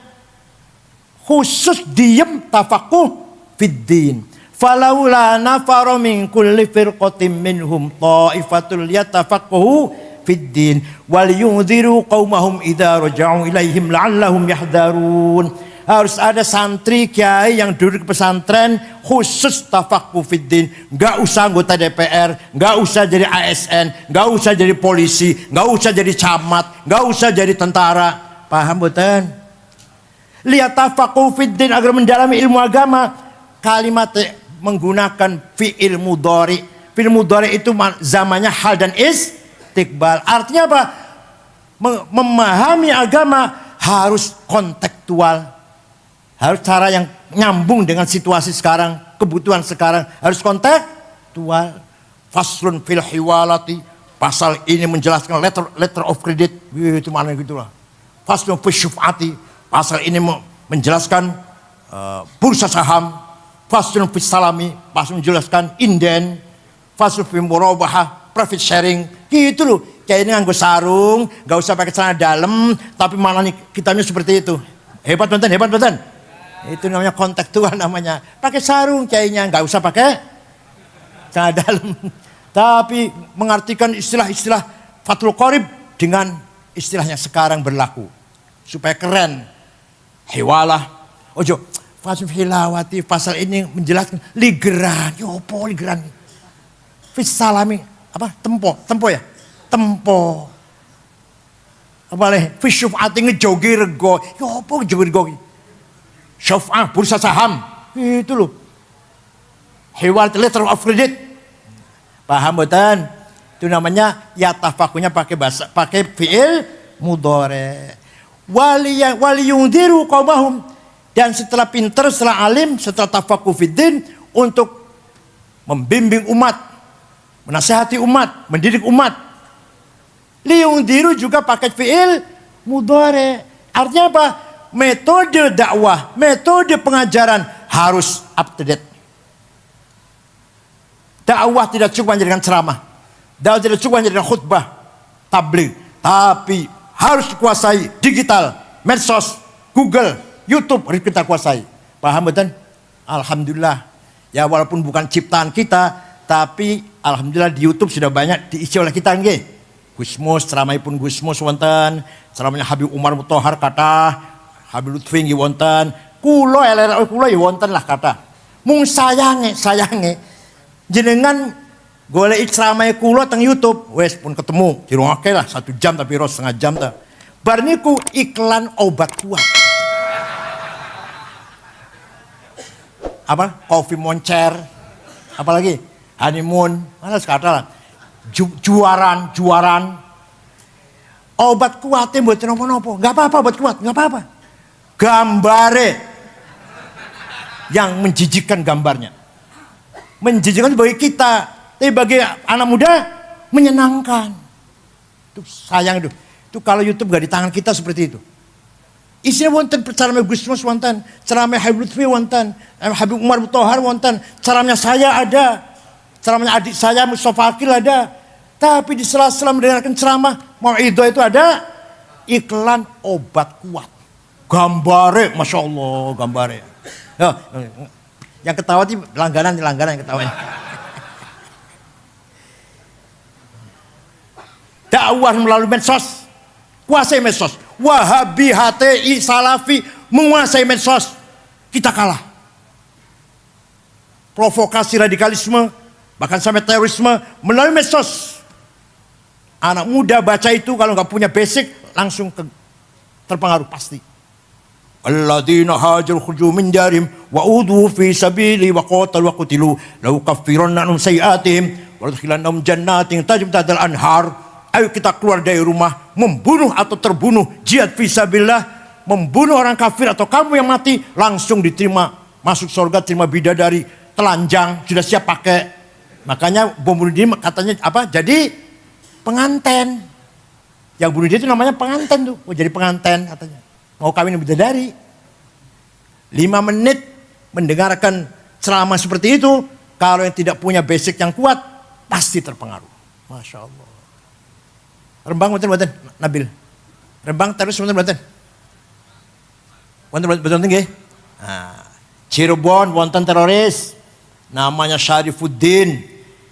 khusus diem tafakuh fiddin. Falaula nafara min kulli firqatin minhum ta'ifatul yatafaqahu fiddin wal yunziru qaumahum idza raja'u ilaihim la'allahum yahdharun. Harus ada santri kiai yang duduk di pesantren khusus tafakuh fiddin. Enggak usah anggota DPR, enggak usah jadi ASN, enggak usah jadi polisi, enggak usah jadi camat, enggak usah jadi tentara. Paham boten? Lihat tafakuh fiddin agar mendalami ilmu agama. Kalimat menggunakan fi'il mudhari. Fi'il mudhari itu zamannya hal dan istiqbal. Artinya apa? Memahami agama harus kontekstual. Harus cara yang nyambung dengan situasi sekarang, kebutuhan sekarang. Harus kontekstual. Faslun fil hiwalati. Pasal ini menjelaskan letter of credit. Itu mana gitulah. Faslun fil syuf'ati. Pasal ini menjelaskan bursa saham. Faslun fil salami. Pasal menjelaskan inden. Faslun fil murabahah. Profit sharing. Gitu loh. Kayak ini nganggo sarung. Gak usah pakai celana dalam. Tapi malah nih kitabnya seperti itu. Hebat banten, hebat banten. Itu namanya kontekstual namanya. Pakai sarung kayaknya, nggak usah pakai celana dalam. Tapi mengartikan istilah-istilah Fathul Qorib dengan istilahnya sekarang berlaku. Supaya keren. Hiwalah. Ojo, Fathul Hilawati pasal ini menjelaskan ligeran. Yopo ligeran. Fis salami. Apa? Tempo ya? Tempo. Apa leh? Fis syuf'ati ngejogi rego. Yopo ngejogi rego. Syuf'ah, bursa saham. Itu loh. Hiwal letter of credit. Paham betul? Itu namanya yatafakunya pakai fi'il mudhari. Waliyundiru qaumahum. Dan setelah pintar, setelah alim, setelah tafakuh fiddin untuk membimbing umat, menasihati umat, mendidik umat. Liyundiru juga pakai fi'il mudhari. Artinya apa? Metode dakwah, metode pengajaran harus up to date. Dakwah tidak cukup hanya dengan ceramah. Dakwah tidak cukup hanya dengan khutbah, tabligh. Tapi harus dikuasai digital, medsos, Google, YouTube harus kita kuasai. Paham betul? Alhamdulillah. Ya walaupun bukan ciptaan kita, tapi alhamdulillah di YouTube sudah banyak diisi oleh kita nggih. Gusmus, ceramahipun Gusmus wonten, ceramahnya Habib Umar Mutahar kata Habib Lutfi nggih wonten, kula elek kula ya wonten lah kata. Mung sayange jenengan golek ceramah kula teng YouTube, wes pun ketemu, dirungake lah 1 jam tapi ros setengah jam ta. Bar niku iklan obat kuat. Apa? Kopi moncer. Apalagi? Honeymoon. Mana sekata lah. Juaran. Obat kuatnya mboten napa-napa. Enggak apa-apa obat kuat, enggak apa-apa. Gambare yang menjijikkan gambarnya. Menjijikkan bagi kita, tapi bagi anak muda menyenangkan. Itu sayang itu. Itu kalau YouTube gak di tangan kita seperti itu. Isinya wonten ceramah Gusmus wonten, ceramah Habib Lutfi wonten, Habib Umar Mutahar wonten, ceramahnya saya ada, ceramahnya adik saya Mustafa Akil ada. Tapi di sela-sela mendengarkan ceramah mau'idhah itu ada iklan obat kuat. Gambare, Masya Allah, gambare. Yang ketawa sih langganan yang ketawanya. Dakwah melalui medsos, kuasai medsos. Wahabi, HTI, Salafi menguasai medsos. Kita kalah. Provokasi radikalisme, bahkan sampai terorisme melalui medsos. Anak muda baca itu kalau nggak punya basic langsung terpengaruh pasti. alladzina hajaru khuruju min darihim wa udhu fi sabili wa qatalu wa qutilu law kaffiranna anhum sayiatihim wa adkhilannahum jannatin tajri min tahtiha al-anhar. Ayo kita keluar dari rumah, membunuh atau terbunuh, jihad fisabilillah, membunuh orang kafir atau kamu yang mati, langsung diterima, masuk surga, terima bidadari, telanjang, sudah siap pakai. Makanya bom bunuh diri katanya apa? Jadi penganten. Yang bunuh diri itu namanya penganten tuh. Oh jadi penganten katanya. Mau kawin bidadari. 5 menit mendengarkan ceramah seperti itu, kalau yang tidak punya basic yang kuat, pasti terpengaruh. Masya Allah. Rembang betul Nabil. Rembang terus betul. Betul nggih. Nah, Cirebon wonten teroris namanya Syarifuddin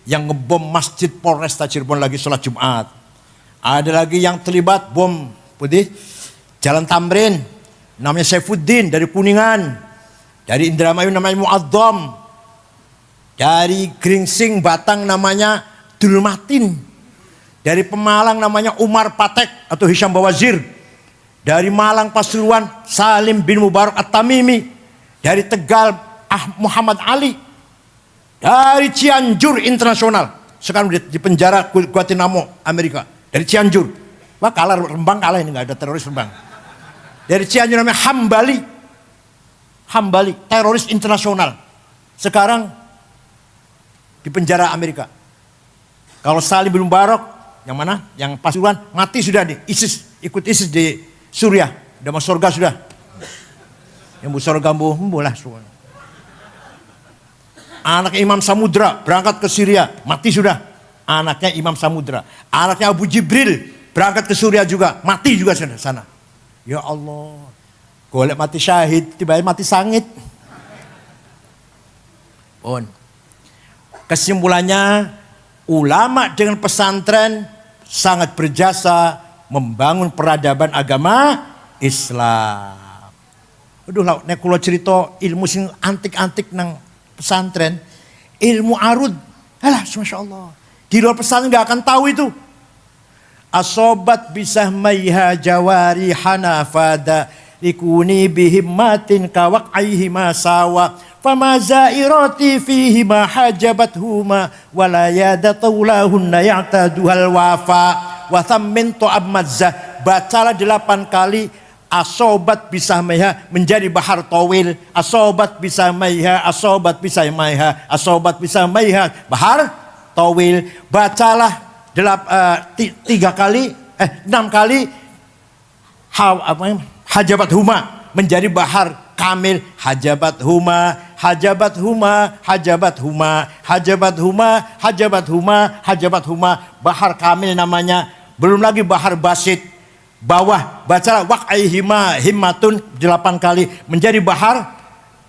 yang ngebom Masjid Polresta Cirebon lagi sholat Jumat. Ada lagi yang terlibat bom putih Jalan Tamrin namanya Saifuddin dari Kuningan. Dari Indramayu namanya Muazzam. Dari Gringsing Batang namanya Dulmatin. Dari Pemalang namanya Umar Patek atau Hisham Bawazir. Dari Malang Pasuruan Salim bin Mubarak At-Tamimi. Dari Tegal Muhammad Ali. Dari Cianjur Internasional. Sekarang di penjara Guantanamo Amerika. Dari Cianjur. Wah kalah Rembang kalah ini, nggak ada teroris Rembang. Dari Cianjur namanya Hambali teroris internasional. Sekarang di penjara Amerika. Kalau Salim bin Mubarak yang mana? Yang Pasuruan mati sudah di ISIS, ikut ISIS di Suriah, udah masuk surga sudah. Yang bu surga boleh semua. Anak Imam Samudra berangkat ke Syria, mati sudah. Anaknya Imam Samudra. Anaknya Abu Jibril berangkat ke Suriah juga, mati juga sana. Ya Allah, golek mati syahid, tiba-tiba mati sangit. Kesimpulannya, ulama dengan pesantren sangat berjasa membangun peradaban agama Islam. Aduh lah, nek kula cerita ilmu sing antik-antik nang pesantren, ilmu arud, alah, masya Allah. Di luar pesantren nggak akan tahu itu. Asobat bisahmaiha jawari hanafada likuni bihimmatin kawak aihima sawa fama zairati fihima hajabathuma walayada taulahunna ya'taduhal wafa wa thammin to'ab madzah. Bacalah 8 kali asobat bisahmaiha menjadi bahar tawil. Asobat bisahmaiha, asobat bisahmaiha, asobat bisahmaiha, bahar tawil. Bacalah 6 kali hajabat huma menjadi bahar kamil. Hajabat huma, hajabat huma, hajabat huma, hajabat huma, hajabat huma, hajabat huma, bahar kamil namanya. Belum lagi bahar basit. Bawah bacalah waqaihima himmatun 8 kali menjadi bahar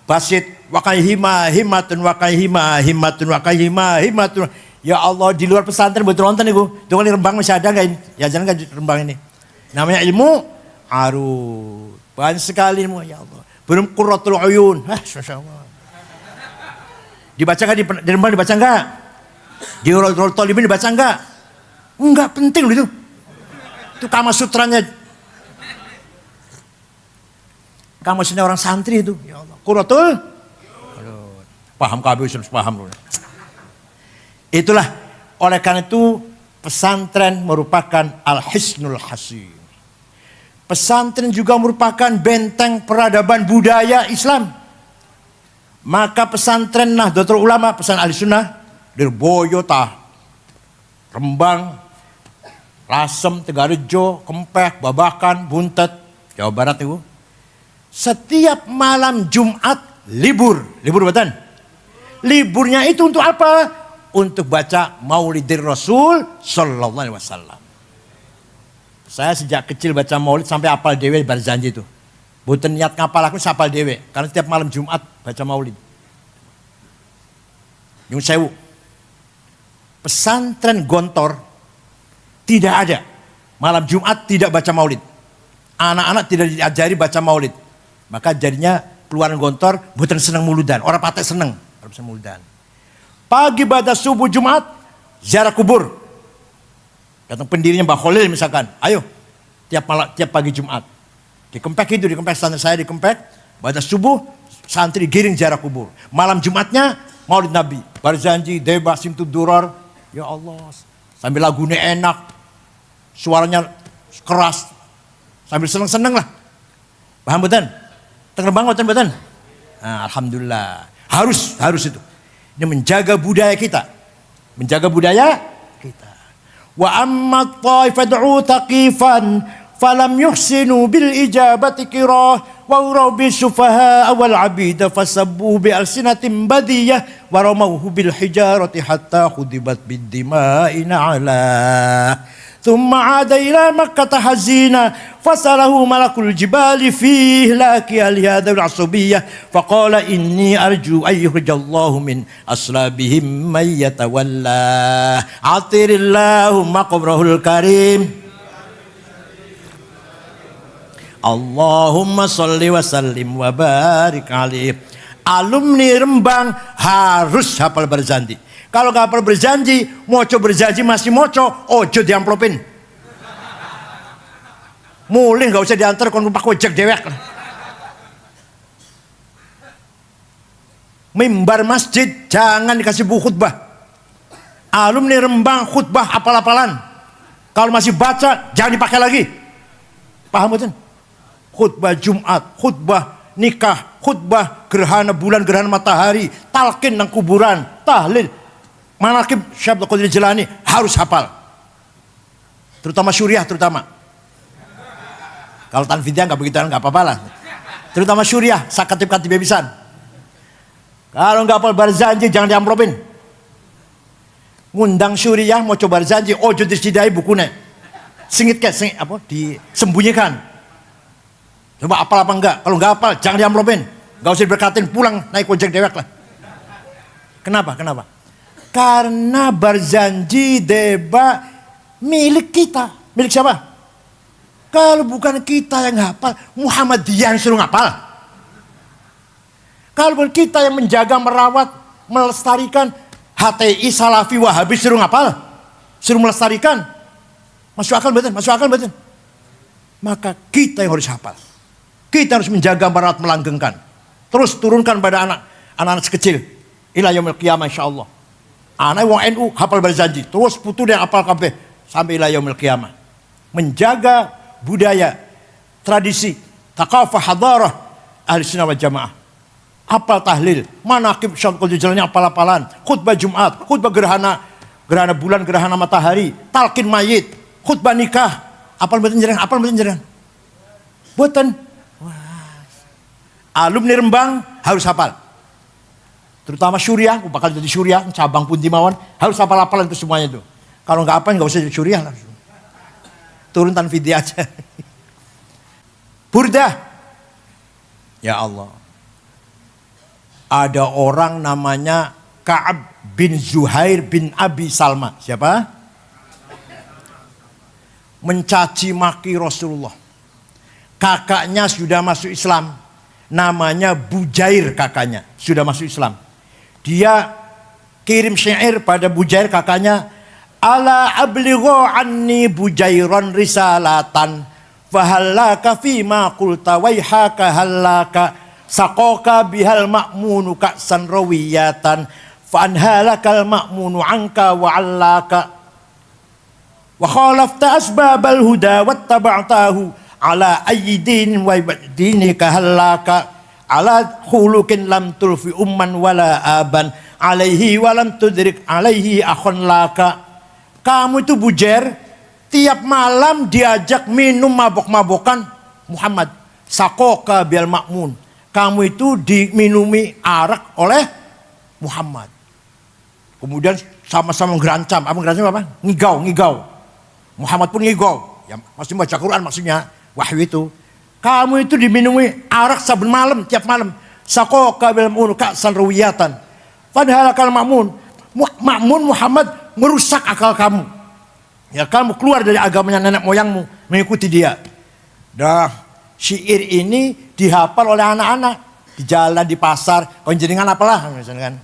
basit. Waqaihima himmatun, waqaihima himmatun, waqaihima himmatun. Ya Allah, di luar pesantren betul nonton ibu. Tuh di Rembang masih ada nggak ini? Ya jangan nggak di Rembang ini. Namanya ilmu arud. Banyak sekali ilmu, ya Allah. Belum Qurratul Uyun. Masya Allah. Dibaca nggak di Rembang, dibaca nggak? Di Rol Tolibin dibaca nggak? Enggak penting loh itu. Itu Kama Sutranya. Kama Sutranya orang santri itu. Ya Allah. Qurratul. Paham kabeh, paham loh. Itulah, oleh karena itu pesantren merupakan al-hisnul hasin. Pesantren juga merupakan benteng peradaban budaya Islam. Maka pesantren Nahdlatul Ulama, pesantren Ahlussunnah, Lirboyo, Rembang, Lasem, Tegarejo, Kempeh, Babakan, Buntet, Jawa Barat itu. Setiap malam Jumat libur betul. Liburnya itu untuk apa? Untuk baca Maulidir Rasul Sallallahu Alaihi Wasallam. Saya sejak kecil baca Maulid sampai apal dewe Barzanji itu. Bukan niat ngapal aku sapal dewe, karena setiap malam Jumat baca Maulid. Nyun sewu. Pesantren Gontor tidak ada malam Jumat tidak baca Maulid. Anak-anak tidak diajari baca Maulid. Maka jadinya keluaran Gontor bukan senang muludan. Orang patek senang muludan. Pagi pada subuh Jumat, ziarah kubur. Datang pendirinya Mbah Khalil misalkan, ayo tiap pagi Jumat. Di Kempek itu, di Kempek santri saya di Kempek, pada subuh santri giring ziarah kubur. Malam Jumatnya Maulid Nabi, Barzanji, Deba, Simtud Duror. Ya Allah, sambil lagunya enak, suaranya keras, sambil seneng-seneng lah. Paham betul? Terbang betul? Nah, alhamdulillah. Harus itu. Ini menjaga budaya kita. Menjaga budaya kita. Wa amma taifad'u taqifan falam yuhsinu bil ijabati kirah wa urabi sufaha wal abida fasabbu bi alsinatin badiyah wa ramawhu bil hijarati hatta khudibat bid dima'i ala thumma 'ada ila makkah hazina fasalahu malakul jibali fihi laki al hadha al asabiyah faqala inni arju ayyuhjallahu min aslabihim may yatawalla atirillahu maqbrahul karim. Allahumma sholli wa sallim wa barik alaih. Alumni Rembang harus hafal Barzanji. Kalau nggak hafal Barzanji, moco berjanji masih moco, ojo diamplopin. Mulih nggak usah diantar kon numpak ojek dewek. Mimbar masjid jangan dikasih buku khutbah. Alumni Rembang khutbah apal-apalan. Kalau masih baca jangan dipakai lagi. Paham betul? Khutbah Jumat, khutbah nikah, khutbah gerhana bulan, gerhana matahari, talqin nang kuburan, tahlil, manaqib Syekh Abdul Qadir Jilani harus hafal. Terutama syuriah terutama. Kalau tanfidah nggak begitu nggak apa-apa lah. Terutama syuriah, sakatip-katip bebisan. Kalau nggak hafal Barzanji jangan diamplopin. Ngundang syuriah mau coba Barzanji, ojo disidai bukunya. Singit apa disembunyikan. Coba apal apa enggak? Kalau enggak apal, jangan diamplopin. Enggak usah diberkatin, pulang naik ojek dewek lah. Kenapa? Karena Barzanji, Deba milik kita. Milik siapa? Kalau bukan kita yang hafal, Muhammadiyah yang suruh ngapal. Kalau bukan kita yang menjaga, merawat, melestarikan, HTI, Salafi, Wahabi suruh ngapal. Suruh melestarikan. Masuk akal betul? Maka kita yang harus hafal. Kita harus menjaga, merawat, melanggengkan. Terus turunkan pada anak-anak sekecil. Ila yaumil qiyamah insyaallah. Anak wong NU hafal Barzanji. Terus putu yang hafal kabeh sampai ila yaumil qiyamah. Menjaga budaya, tradisi, thaqafah, hadarah ahli sunnah wal jamaah. Hafal tahlil, manaqib Syekh Abdul Qadir Jilani hafal-hafalan, khutbah Jumat, khutbah gerhana bulan, gerhana matahari, talqin mayit, khutbah nikah. Hafal mboten jenengan? Mboten. Alumni Rembang harus hafal. Terutama syuriah, bakal jadi syuriah, cabang pun dimawan, harus hafal-hafalan itu semuanya itu. Kalau nggak hafal nggak usah jadi syuriah langsung. Turun tanfidiyah aja. Burdah. Ya Allah. Ada orang namanya Ka'ab bin Zuhair bin Abi Salma. Siapa? Mencaci maki Rasulullah. Kakaknya sudah masuk Islam. Namanya Bujair kakaknya. Sudah masuk Islam. Dia kirim syair pada Bujair kakaknya. Ala ablighu anni Bujairan risalatan. Fahallaka fima qulta waihaka hallaka. Saqoka bihal ma'munu ka'san rawiyatan. Fa'anhalakal ma'munu anka wa'allaka. Wa khalafta asbabal huda wattaba'tahu. Ala ayyidin wa dinika hallaka ala khulukin lam tulfi umman wala aban alaihi walam tudrik alaihi akhon laka. Kamu itu Bujair tiap malam diajak minum mabok-mabokan Muhammad. Sakoka bial makmun. Kamu itu diminumi arak oleh Muhammad. Kemudian sama-sama ngerancam. Apa ngerancam apa? Ngigau. Muhammad pun ngigau. Ya, masih baca Quran maksudnya. Wahyu itu. Kamu itu diminumi arak saben malam, tiap malam. Sakoka bil makmun ka'san rawiyatan. Padahal akal makmun Muhammad merusak akal kamu. Ya kamu keluar dari agamanya nenek moyangmu, mengikuti dia. Dah, syair ini dihafal oleh anak-anak di jalan, di pasar. Konjeringan apalah misalkan.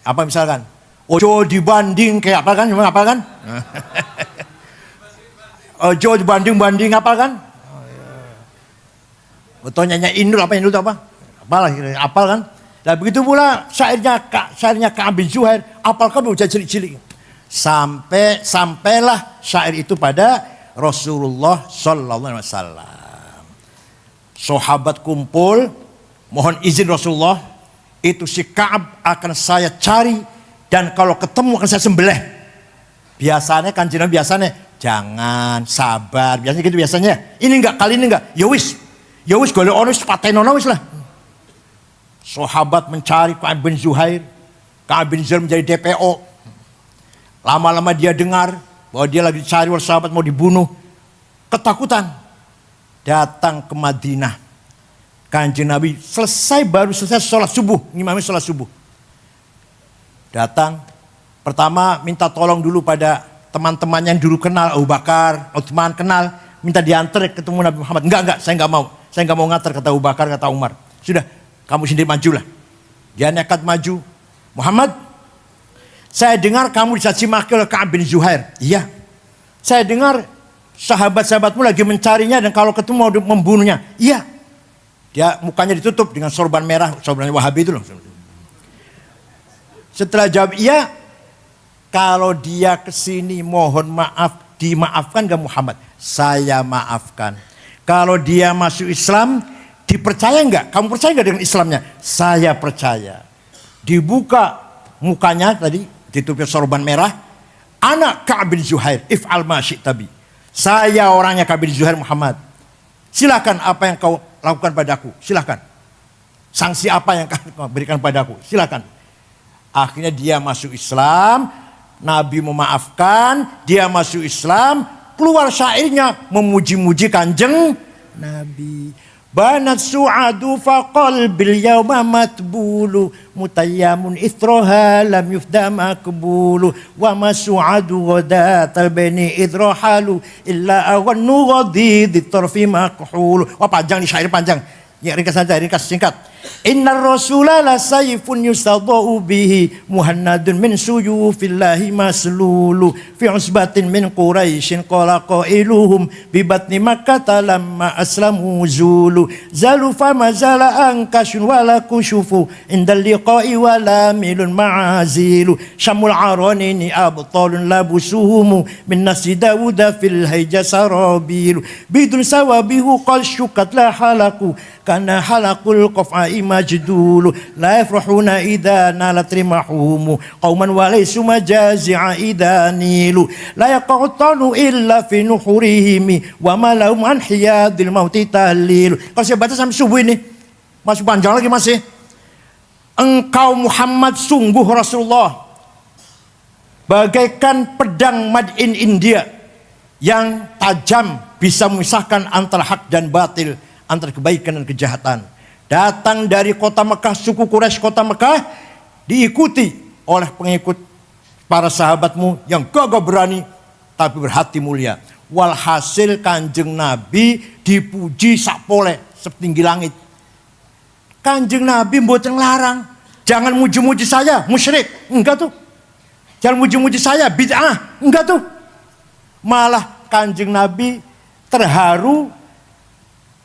Apa misalkan? Ojo dibanding kayak apa kan? Gimana apa kan? Ojo dibanding apa kan? Atau nyanyi Indul apa Indul itu apa? Apalah, apal kan? Dan begitu pula syairnya Ka'ab bin Zuhair, apal kamu udah cilik-cilik. Sampailah syair itu pada Rasulullah sallallahu alaihi wasallam. Sahabat kumpul, mohon izin Rasulullah, itu si Ka'ab akan saya cari dan kalau ketemu akan saya sembelih. Biasanya Kanjeng Nabi jangan sabar, biasanya gitu biasanya. Ini enggak, kali ini enggak. Ya wis golek ono wis patenono wis lah. Sahabat mencari Ka'ab bin Zuhair. Ka'ab bin Zuhair menjadi DPO. Lama-lama dia dengar bahwa dia lagi dicari oleh sahabat mau dibunuh. Ketakutan. Datang ke Madinah. Kanjeng Nabi baru selesai sholat subuh. Ngimami sholat subuh. Datang. Pertama minta tolong dulu pada teman-teman yang dulu kenal. Abu Bakar, Utsman kenal. Minta diantar ketemu Nabi Muhammad. Enggak, saya enggak mau. Saya enggak mau ngantar, kata Abu Bakar, kata Umar. Sudah, kamu sendiri majulah. Dia nekat maju. Muhammad, saya dengar kamu dicaci maki oleh Ka'ab bin Zuhair. Iya. Saya dengar sahabat-sahabatmu lagi mencarinya dan kalau ketemu mau membunuhnya. Iya. Dia mukanya ditutup dengan sorban merah, sorban Wahabi itu loh. Setelah jawab iya, kalau dia kesini mohon maaf, dimaafkan gak Muhammad? Saya maafkan. Kalau dia masuk Islam, dipercaya enggak? Kamu percaya enggak dengan Islamnya? Saya percaya. Dibuka mukanya tadi, ditutup sorban merah. Anak Ka'ab bin Zuhair, if'al ma syi'ta bi. Saya orangnya Ka'ab bin Zuhair Muhammad. Silakan apa yang kau lakukan padaku, silakan. Sanksi apa yang kau berikan padaku, silakan. Akhirnya dia masuk Islam, Nabi memaafkan, dia masuk Islam, keluar syairnya memuji-muji Kanjeng Nabi. Banat su'adu faqalbil yawma matbulu mutayyamun ithroha lam yufda makbulu wa ma su'adu ghadatal bani idrohalu illa awannu ghadid tarfi makhulu. Wah panjang nih, syair panjang. Ya ringkas saja, ringkas singkat. Innar rasula la sayfun yustadau bihi muhannadun min suyufillahi maslulu fi usbatin min quraisyin qala qailuhum bi batni makkah lamma aslamu zulu zalu fama zala ankashun wala kushufu indal liqa'i wala milun ma'azilu syamul aranini abtalun labusuhum min nasi dawuda fil hayja sarabilu bidun sawabihu qal syukat la halaku kana halakul qaf'i majdulu la yafrahuna idza nalat rimahum qauman wa laysu majazi'a idza nilu la yaqtanu illa fi nuhurihim wa ma lahum an hiyadil mauti tahlil. Kalau saya baca sampai subuh ini masih panjang lagi masih. Engkau Muhammad sungguh Rasulullah bagaikan pedang made in India yang tajam bisa memisahkan antara hak dan batil, antara kebaikan dan kejahatan. Datang dari kota Mekah, suku Quraisy kota Mekah, diikuti oleh pengikut para sahabatmu yang gagah berani tapi berhati mulia. Walhasil Kanjeng Nabi dipuji sakpole setinggi langit. Kanjeng Nabi mboten larang, jangan muji-muji saya musyrik, enggak tuh. Jangan muji-muji saya bid'ah, enggak tuh. Malah Kanjeng Nabi terharu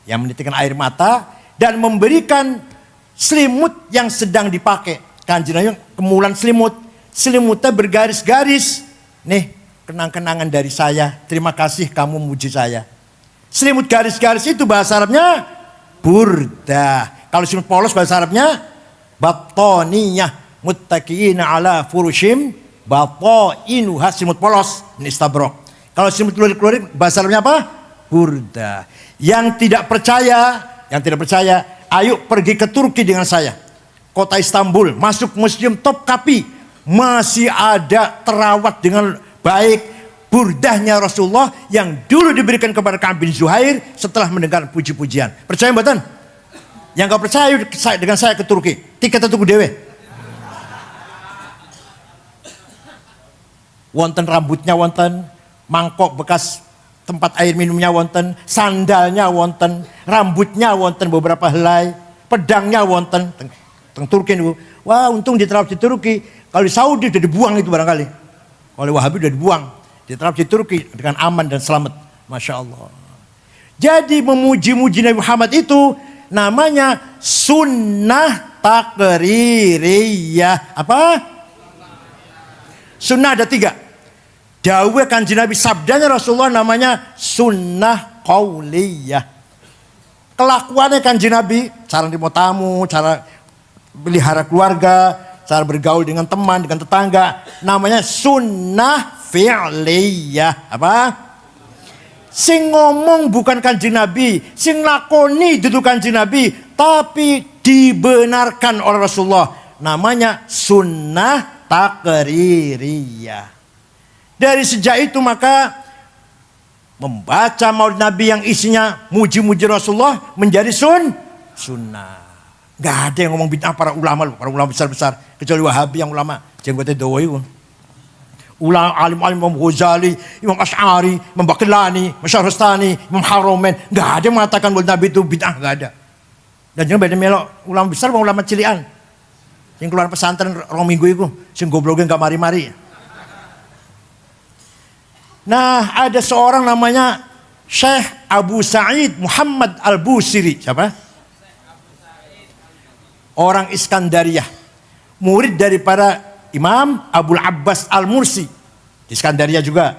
yang menitikkan air mata dan memberikan selimut yang sedang dipakai. Kanjeng Nabi kemulan selimut. Selimutnya bergaris-garis. Nih, kenang-kenangan dari saya. Terima kasih kamu muji saya. Selimut garis-garis itu bahasa Arabnya burda. Kalau selimut polos bahasa Arabnya battaniyah muttaqiina ala furushim battainuha, selimut polos. Ini istabrok. Kalau selimut keluar-keluar bahasa Arabnya apa? Burda. Yang tidak percaya, ayo pergi ke Turki dengan saya. Kota Istanbul, masuk museum Topkapi, masih ada terawat dengan baik burdahnya Rasulullah yang dulu diberikan kepada Ka'ab bin Zuhair setelah mendengar puji-pujian. Percaya mboten? Yang gak percaya dengan saya ke Turki, tiket tuku dewe. Wonten rambutnya wonten, mangkok bekas tempat air minumnya wonten, sandalnya wonten, rambutnya wonten beberapa helai, pedangnya wonten. Teng Turki niku. Wah, untung diterap di Turki. Kalau di Saudi udah dibuang itu barangkali. Oleh Wahabi udah dibuang. Diterap di Turki dengan aman dan selamat. Masya Allah. Jadi memuji-muji Nabi Muhammad itu namanya sunnah takririyah. Apa? Sunnah ada 3. Dawuh kanjeng Nabi, sabdanya Rasulullah namanya sunnah qauliyah. Kelakuannya kanjeng Nabi, cara nerima tamu, cara melihara keluarga, cara bergaul dengan teman, dengan tetangga, namanya sunnah fi'liyah. Apa? Sing ngomong bukan kanjeng Nabi, sing lakoni dudu kanjeng Nabi, tapi dibenarkan oleh Rasulullah. Namanya sunnah takririyah. Dari sejak itu maka membaca maulid Nabi yang isinya muji-muji Rasulullah menjadi sunnah. Gak ada yang ngomong bid'ah para ulama besar-besar, kecuali Wahabi yang ulama jenggotnya dawa itu. Ulama alim-alim Imam Ghazali, Imam Asy'ari, Imam Baqillani, Syahrastani, Imam Haromen, gak ada yang mengatakan maulid Nabi itu bid'ah, gak ada. Dan jangan beda melok ulama besar sama ulama cilian. Yang keluar pesantren rong minggu itu, sing gobloknya gak mari-mari. Nah, ada seorang namanya Syekh Abu Sa'id Muhammad Al-Busiri. Siapa? Orang Iskandariyah. Murid daripada Imam Abul Abbas Al-Mursi. Di Iskandariyah juga.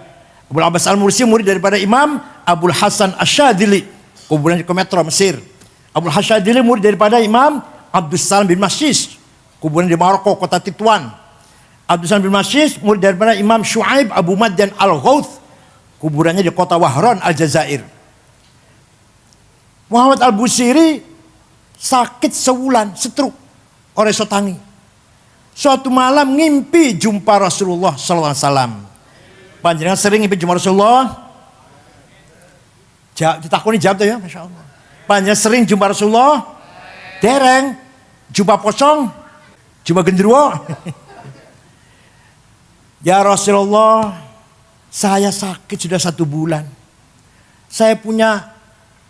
Abul Abbas Al-Mursi murid daripada Imam Abul Hasan Asyadili. Kuburan di Kometro, Mesir. Abul Hasan Asyadili murid daripada Imam Abdus Salam bin Masjis. Kuburan di Maroko, kota Tituan. Abdus Salam bin Masjis murid daripada Imam Syuaib Abu Madyan Al-Ghauth. Kuburannya di kota Wahran, Aljazair. Muhammad Al-Busiri sakit sebulan, stroke, oleh sotangi. Suatu malam ngimpi jumpa Rasulullah SAW. Panjenengan sering ngimpi jumpa Rasulullah? Ditakoni jawab tuh ya, Masya Allah. Panjenengan sering jumpa Rasulullah? Dereng. Jumpa pocong? Jumpa genderuwo? Ya Rasulullah, saya sakit sudah 1 bulan. Saya punya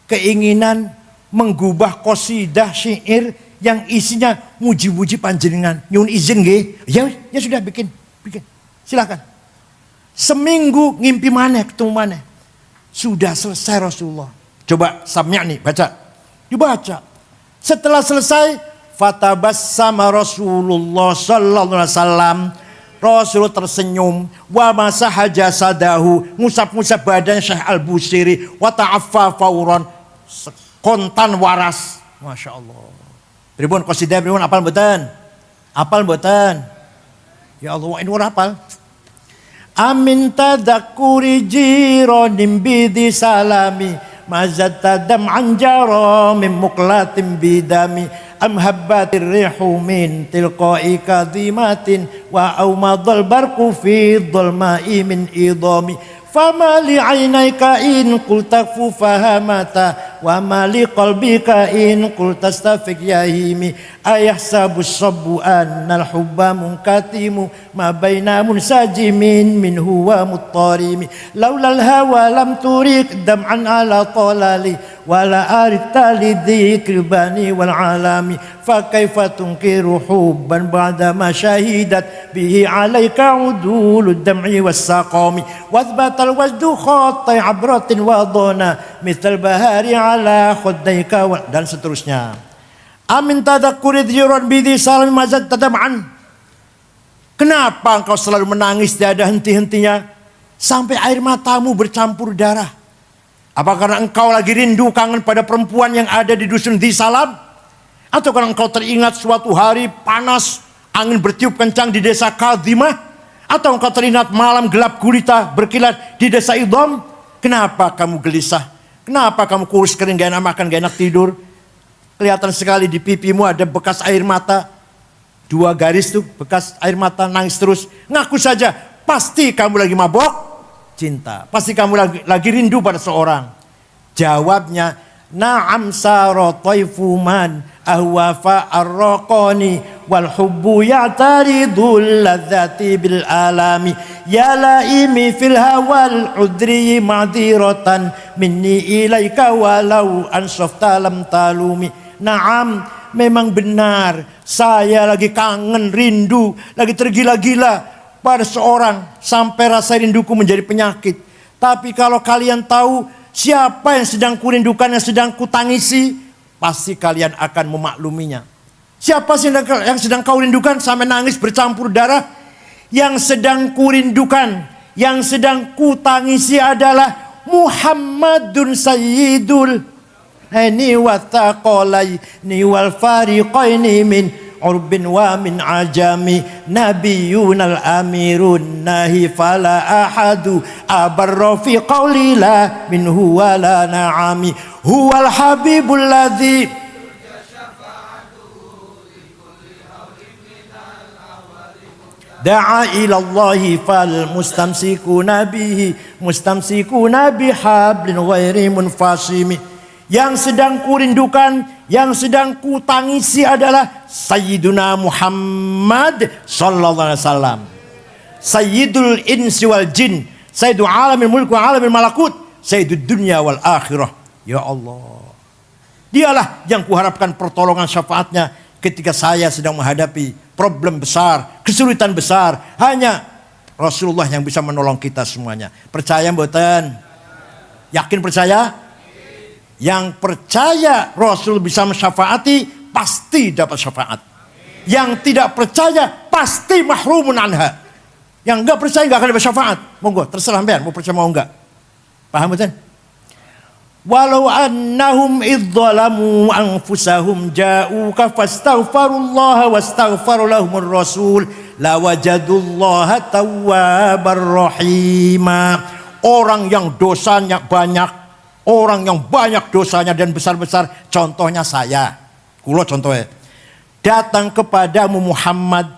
keinginan menggubah qasidah syair yang isinya muji-muji panjenengan. Nyun izin nggih? Ya sudah bikin. Silakan. Seminggu ngimpi maneh, ketemu maneh. Sudah selesai Rasulullah. Coba sam'ni baca. Dibaca. Setelah selesai, fatabassama Rasulullah sallallahu alaihi wasallam. Rasul tersenyum, wa masaha jasadahu, ngusap-ngusap badan Syekh Al-Busiri, wa ta'affa fauran, kontan waras. Masya Allah. Pripun qasidah pripun apal mboten? Apal mboten? Ya Allah, ini ora apal. Amin tadzakkuri jiranim bidi salami, mazat tadam anjara min muqlatin bidami. Am habbatir rihu min tilqa'i kadhimatin wa awmadal barqu fi dhulma'i min idami. Fama li 'ainayka in qulta fahamata wa ma li qalbika in qulta stafiq yahimi. Ayahsabu sabbu annal hubba munkatimu ma baina munsajimin minhu wa muttarimi. Laulal hawa lam turik dam'an ala talali wala arita lidzikri bani wal alami. Fa kaifa tunkiru hubban ba'da ma syahidat bihi 'alaika udulud dam'i was saqami. Wathbatal wajdu khatai abratin wa dhana mithal bahari ala khuddaika dan seterusnya. Amin tadakkuri dhiran bidhi salam mazad tadam'an. Kenapa engkau selalu menangis tiada henti-hentinya sampai air matamu bercampur darah? Apa karena engkau lagi rindu kangen pada perempuan yang ada di dusun Dhisalam? Atau karena engkau teringat suatu hari panas, angin bertiup kencang di desa Kadhimah? Atau engkau teringat malam gelap gulita berkilat di desa Idham? Kenapa kamu gelisah? Kenapa kamu kurus kering, gak enak makan, gak enak tidur? Kelihatan sekali di pipimu ada bekas air mata. 2 garis tuh, bekas air mata, nangis terus. Ngaku saja, pasti kamu lagi mabok cinta. Pasti kamu lagi rindu pada seorang. Jawabnya, na'am sara taifu man ahwa fa'arraqani wal hubbu ya'taridul ladzati bil alami. Ya laimi fil hawal udri ma'diratan minni ilaika walau ansafta lam talumi. Naam, memang benar, saya lagi kangen, rindu, lagi tergila-gila pada seorang sampai rasa rinduku menjadi penyakit. Tapi kalau kalian tahu, Siapa yang sedang kurindukan, yang sedang kutangisi, pasti kalian akan memakluminya. Siapa sih yang sedang kau rindukan sampai nangis bercampur darah? Yang sedang kurindukan, yang sedang kutangisi adalah Muhammadun Sayyidul Hani wa thaqalaini wal fariqaini min urbin wa min ajami nabiyunal amirun nahi fala ahadu abarra fi qawli la minhu wa la na'ami huwal habibul ladzi da'a ilallahi fal mustamsikuna bihi mustamsikuna bihablin ghairi munfasimi. Yang sedang kurindukan, yang sedang kutangisi adalah Sayyiduna Muhammad sallallahu alaihi wasallam, Sayyidul insi wal jin, Sayyidul alamil mulk wa alamil malakut, Sayyidud dunya wal akhirah. Ya Allah, dialah yang kuharapkan pertolongan syafaatnya ketika saya sedang menghadapi problem besar, kesulitan besar. Hanya Rasulullah yang bisa menolong kita semuanya. Percaya mboten? Yakin percaya? Yang percaya Rasul bisa mensyafaati pasti dapat syafaat. Yang tidak percaya pasti mahrumun anha. Yang enggak percaya enggak akan dapat syafaat. Monggo terserah sampean mau percaya mau enggak. Paham betul? Walau annahum idzalamu anfusahum ja'uka fastaghfirullaha wastaghfara lahumur rasul lawajadullaha tawwabar rahima. Orang yang dosanya banyak, orang yang banyak dosanya dan besar-besar, contohnya saya, kulo contohnya, datang kepadamu Muhammad,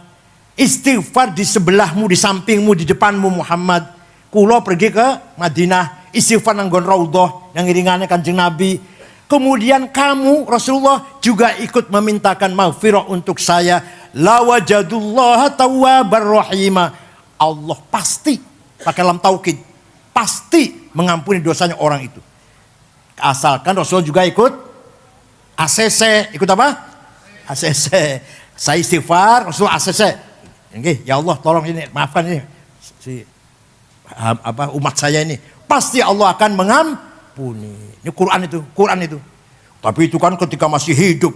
istighfar di sebelahmu, di sampingmu, di depanmu Muhammad. Kulo pergi ke Madinah, istighfar nanggon raudhah yang iringannya Kanjeng Nabi. Kemudian kamu Rasulullah juga ikut memintakan maghfirah untuk saya. Lawajadullaha tawwabar rahima. Allah pasti, pakai lam taukid, pasti mengampuni dosanya orang itu. Asalkan Rasul juga ikut ACC, ikut apa? ACC. Saya istighfar, Rasul ACC. Nggih, ya Allah tolong ini, maafkan ini si umat saya ini. Pasti Allah akan mengampuni. Ini Quran itu. Tapi itu kan ketika masih hidup.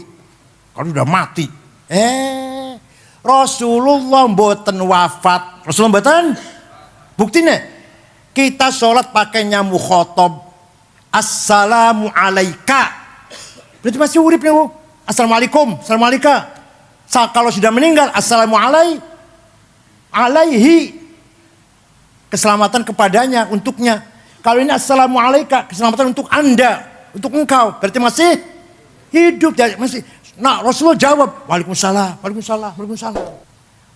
Kalau sudah mati. Rasulullah mboten wafat. Rasulullah mboten. Buktinya kita sholat pakai nyamu khotob. Assalamu alaika. Berarti masih urip nih. Assalamualaikum. Assalamualaikum. Kalau sudah meninggal, assalamu alaihi. Keselamatan kepadanya, untuknya. Kalau ini assalamu alaika, keselamatan untuk anda, untuk engkau. Berarti masih hidup. Masih. Nah Rasulullah jawab, waalaikumsalam, waalaikumsalam, waalaikumsalam.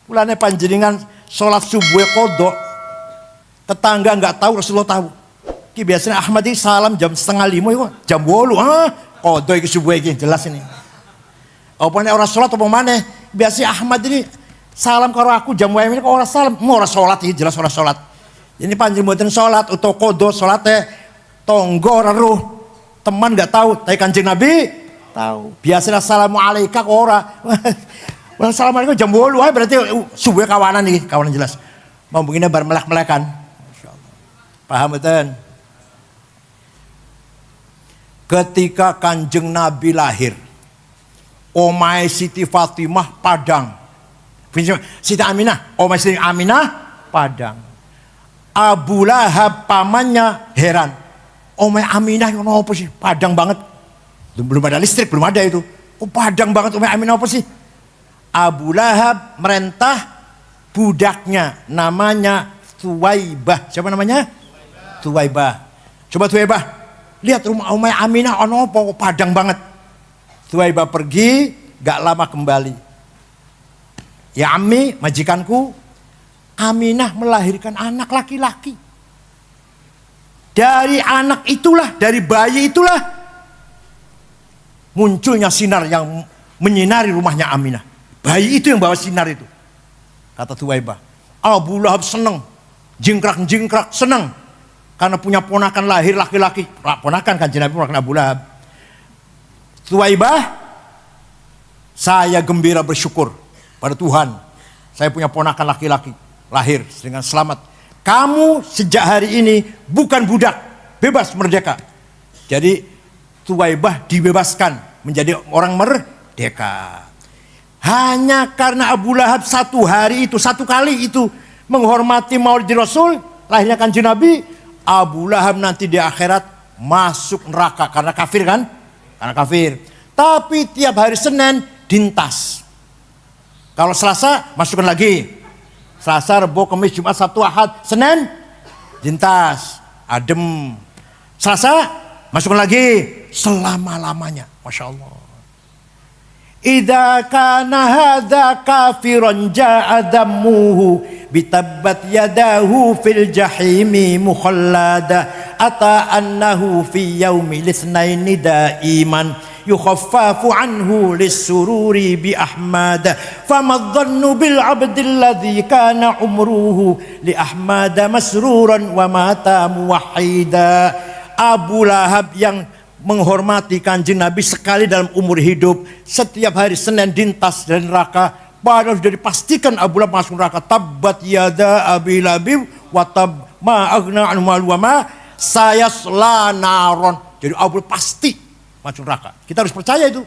Mulanya panjenengan sholat subuh kodok. Tetangga nggak tahu, Rasulullah tahu. Biasanya Ahmad ini salam jam 4:30, jam 8. Kodok iki subuh iki jelas ini. Apane orang sholat apa mana? Biasanya Ahmad ini salam karo aku jam ini kok orang salam, mau orang sholat iki jelas orang sholat. Ini panjenengan mboten salat utawa qada salate tangga ora roh, teman enggak tahu, tapi Kanjeng Nabi tahu. Biasanya assalamu alayka kok ora. Wah, assalamualaikum jam 8 ae berarti subuh kawanan iki, kawanan jelas. Mau begini bar melek-melekan. Masyaallah. Paham mboten? Ketika Kanjeng Nabi lahir, omahe Siti Fatimah Padang. Siti Aminah, omahe Siti Aminah Padang. Abu Lahab pamannya heran. Omai Aminah yang apa sih? Padang banget. Belum ada listrik, belum ada itu. Oh padang banget Omai Aminah apa sih? Abu Lahab merentah budaknya. Namanya Thuwaibah. Siapa namanya? Thuwaibah. Coba Thuwaibah. Lihat rumah Omai Aminah apa? Padang banget. Thuwaibah pergi, gak lama kembali. Ya Ammi, majikanku, Aminah melahirkan anak laki-laki. Dari anak itulah, dari bayi itulah munculnya sinar yang menyinari rumahnya Aminah. Bayi itu yang bawa sinar itu. Kata Thuwaibah. Abu Lahab senang, jingkrak-jingkrak senang karena punya ponakan lahir laki-laki. Ponakan Kanjeng Nabi, ponakan Abu Lahab. Thuwaibah, saya gembira bersyukur pada Tuhan. Saya punya ponakan laki-laki. Lahir dengan selamat. Kamu sejak hari ini bukan budak, bebas merdeka. Jadi Tuwaibah dibebaskan menjadi orang merdeka. Hanya karena Abu Lahab satu kali itu menghormati Maulid Rasul, lahirnya Kanjeng Nabi, Abu Lahab nanti di akhirat masuk neraka karena kafir kan? Karena kafir. Tapi tiap hari Senin dintas. Kalau Selasa masukkan lagi. Selasa, Rebo, Kamis, Jumat, Sabtu, Ahad, Senin dintas, adem. Selasa masukkan lagi selama-lamanya. Masya Allah. Idza kana hadza kafiran ja'a dammuhu bitabbat yadahu fil jahimi mukhallada ata annahu fi yaumil itsnaini daiman yukhaffafu anhu lis-sururi bi ahmad fama dhannu bil abdil ladzi kana umruhu li ahmad masruran wa mata muwahhida. Abu Lahab yang menghormati Kanjeng Nabi sekali dalam umur hidup, setiap hari Senin dintas dari neraka, padahal sudah dipastikan Abu Lahab masuk neraka. Tabbat yada Abi Lahab wa tab ma aghna anhu maluhu wa ma sayasla naron. Jadi Abu Lahab pasti masuk neraka. Kita harus percaya itu,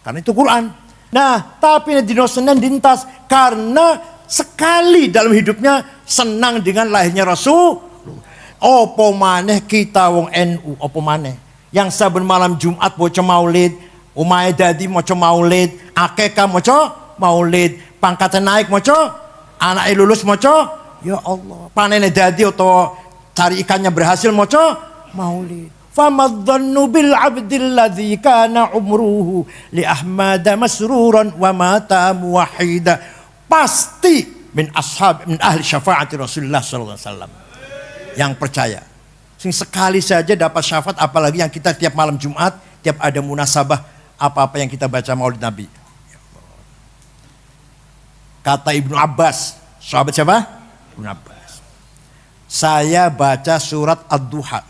karena itu Quran. Nah, tapi di Senin dintas karena sekali dalam hidupnya senang dengan lahirnya Rasul. Opo maneh kita wong NU, opo maneh yang saben malam Jumat maca maulid, umahe dadi maca maulid, akekah maca maulid, pangkatnya naik maca, anake lulus maca, ya Allah, panene dadi atau cari ikannya berhasil maca maulid. Famadhannu bil abdil ladzi kana umruhu li ahmad masruran wa mata muwahhida. Pasti min ahli syafaati Rasulullah sallallahu alaihi wasallam yang percaya. Sing sekali saja dapat syafaat, apalagi yang kita tiap malam Jumat, tiap ada munasabah apa-apa yang kita baca Maulid Nabi. Kata Ibnu Abbas, sahabat siapa? Ibnu Abbas. Saya baca surat Ad-Duha.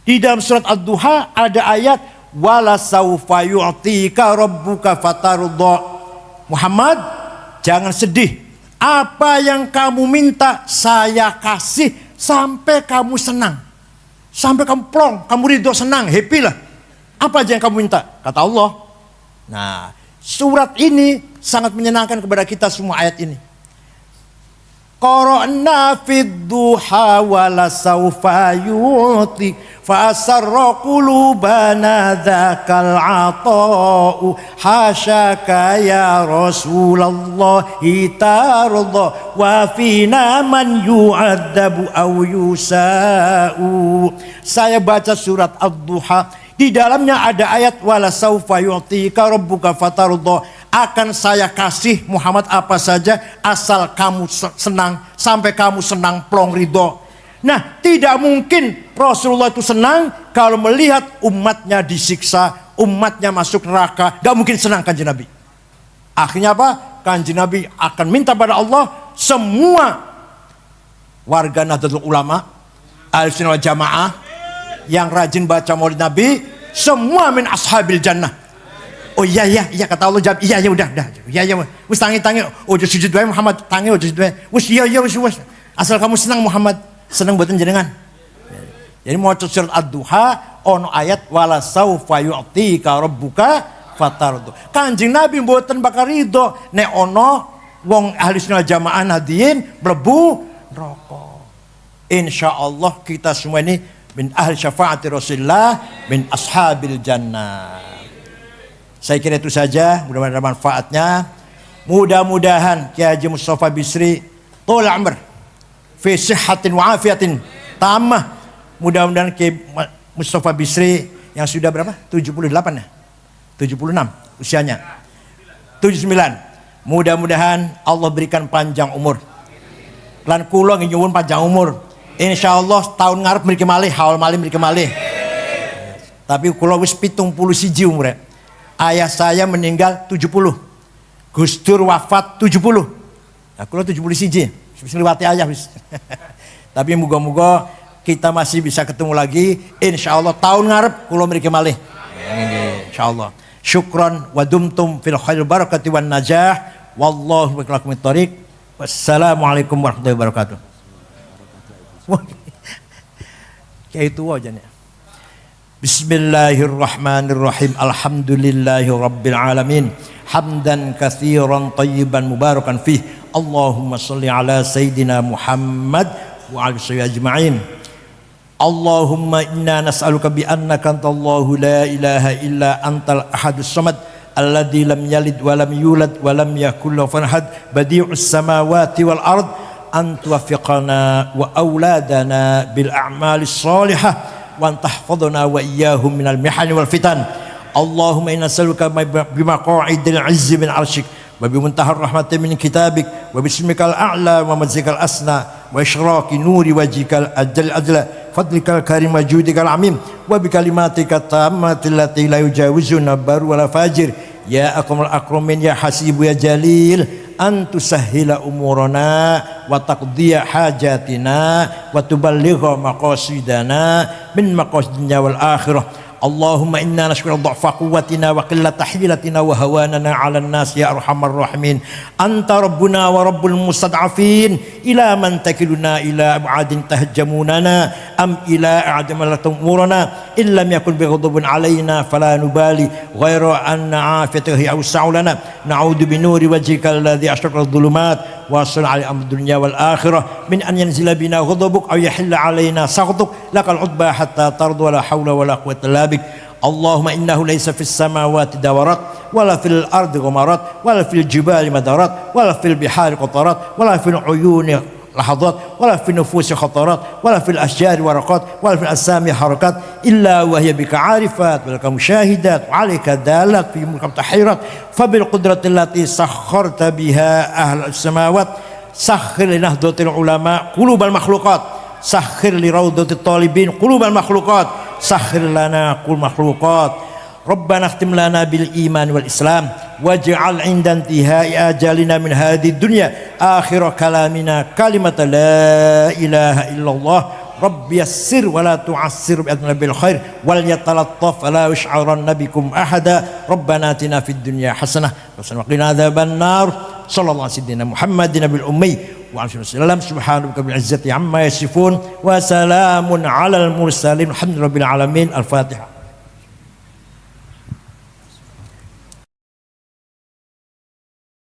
Di dalam surat Ad-Duha ada ayat wala saufa yu'tika rabbuka fatarudha. Muhammad, jangan sedih. Apa yang kamu minta saya kasih sampai kamu senang. Sampai kamu plong, kamu ridho, senang, happy lah. Apa aja yang kamu minta? Kata Allah. Nah, surat ini sangat menyenangkan kepada kita semua ayat ini. Qara'na fid duha wala saufa yu'ti fa asarra qulubana dzakal ata'u hasyaka ya Rasulullah tarda wa fina man yu'adzabu aw yusa'u. Saya baca surat Ad-Duha, di dalamnya ada ayat wala saufa yu'tika rabbuka fatarda. Akan saya kasih Muhammad apa saja asal kamu senang, sampai kamu senang plong ridho. Nah, tidak mungkin Rasulullah itu senang kalau melihat umatnya disiksa, umatnya masuk neraka. Gak mungkin senang Kanjeng Nabi. Akhirnya apa? Kanjeng Nabi akan minta pada Allah semua warga Nahdlatul Ulama, Ahlussunnah wal Jamaah yang rajin baca Maulid Nabi, semua min ashabil jannah. Oh iya kata Allah, jawab iya udah iya wis tangi ojo sujud wae Muhammad, tangi ojo sujud wae wis iya wis asal kamu senang Muhammad, senang buatan jenengan. Jadi mau surat Ad-Duha ono ayat wala saufa yu'tika rabbuka fatardu. Kanjeng Nabi mboten bakal ridho nek ono wong ahli sunnah jamaah nadiyin mlebu neraka. Insyaallah kita semua ini min ahli syafaati Rasulullah min ashabil jannah. Saya kira itu saja, mudah-mudahan ada manfaatnya. Mudah-mudahan Kiai Haji Mustafa Bisri tol amr fi sihhatin wa afiatin tamah. Mudah-mudahan Kiai Mustafa Bisri yang sudah berapa? 78 ya? 76 usianya. 79. Mudah-mudahan Allah berikan panjang umur. Lan kula nyuwun panjang umur. Insyaallah tahun ngarep mriki malih, haul malih mriki malih. Tapi kula wis 71 umure. Ayah saya meninggal 70. Gus Dur wafat 70. Nah, kula 71. Wis liwati ayah wis. Tapi muga-muga kita masih bisa ketemu lagi. Insyaallah tahun ngarep kula mriki malih. Insyaallah. Syukran wa dumtum fil khair barakati wan najah. Wallahu bikum thariq. Wassalamualaikum warahmatullahi wabarakatuh. Kayak itu aja nih. Bismillahirrahmanirrahim. Alhamdulillahirabbil alamin. Hamdan katsiran tayyiban mubarakan fih. Allahumma shalli ala sayidina Muhammad wa ala alihi ajma'in. Allahumma inna nas'aluka bi annaka antallahu la ilaha illa antal ahadus samad alladzi lam yalid wa lam yulad wa lam yakul lahu kufuwan ahad badi'us samawati wal ard an tuwaffiqana wa auladana bil a'malis shalihah wa tahfadhna wa iyyahum minal mihani wal fitan. Allahumma inna nas'aluka bimaqa'idil 'izzi min 'arsyik wa bimuntahar rahmati min kitabik wa bismikal a'la wa madzikal asna wa isyraqi nuri wajhikal ajla fadlikal karim wa judikal amim wa bikalimatika tammatil lati la yujawizuna bar wala fajir ya akramul akramin ya hasibu ya jalil an tusahhila umurana wa taqdiya hajatina wa tuballigha maqasidana min maqasidina wal akhirah. Allahumma inna nashkuru dha'fa quwwatina wa qillata hilatina wa hawanana 'alan nas ya arhamar rahimin. Anta rabbuna wa rabbul mustad'afin ila man takiluna ila ab'adin tahajjamunana am ila a'damal umurana illam yakun bighadabin 'alaina fala nubali ghaira anna 'afiyatahu awsa'u lana na'udzu bi nuri wajhikal ladzi ashraqat dhulumat wa asal 'ala amdunya wal akhirah min an yanzila bina ghadabuk aw yahilla 'alaina saghtuk lakal 'udba hatta tardu wa la hawla wa la quwwata illa bik. Allahumma innahu laysa fis samawati dawarat wala fil ardi ghamarat wala fil jibali madarat wala fil bihari qatarat wala fil uyuni lahadat wala fil nufusi khatarat wala fil asyari waraqat wala fil asami harakat illa wa hiya bika arifat wa laka musyahidat wa alayka dalat fi mulkam tahirat fa bil qudrati allati sakharta biha ahlus samawat sakhir li nahdlatil ulama qulubal makhluqat sakhir li raudatit talibin qulubal makhluqat sakhir lana qul makhluqat Rabbana khtim lana bil iman wal islam waj'al 'inda intihai ajalina min hadhihi dunya akhir kalamina kalimat la ilaha illallah rabbi yassir wa la tu'assir bi'adna bil khair wal yatalattaf la yush'aranna bikum ahada Rabbana atina fid dunya hasanah wa qina adzaban nar sallallahu alaihi wasallam Muhammadin bil ummi wa alihi wasallam subhanaka bil izzati amma yasifun wa salamun alal mursalin alhamdulillahi rabbil alamin. Al-Fatihah.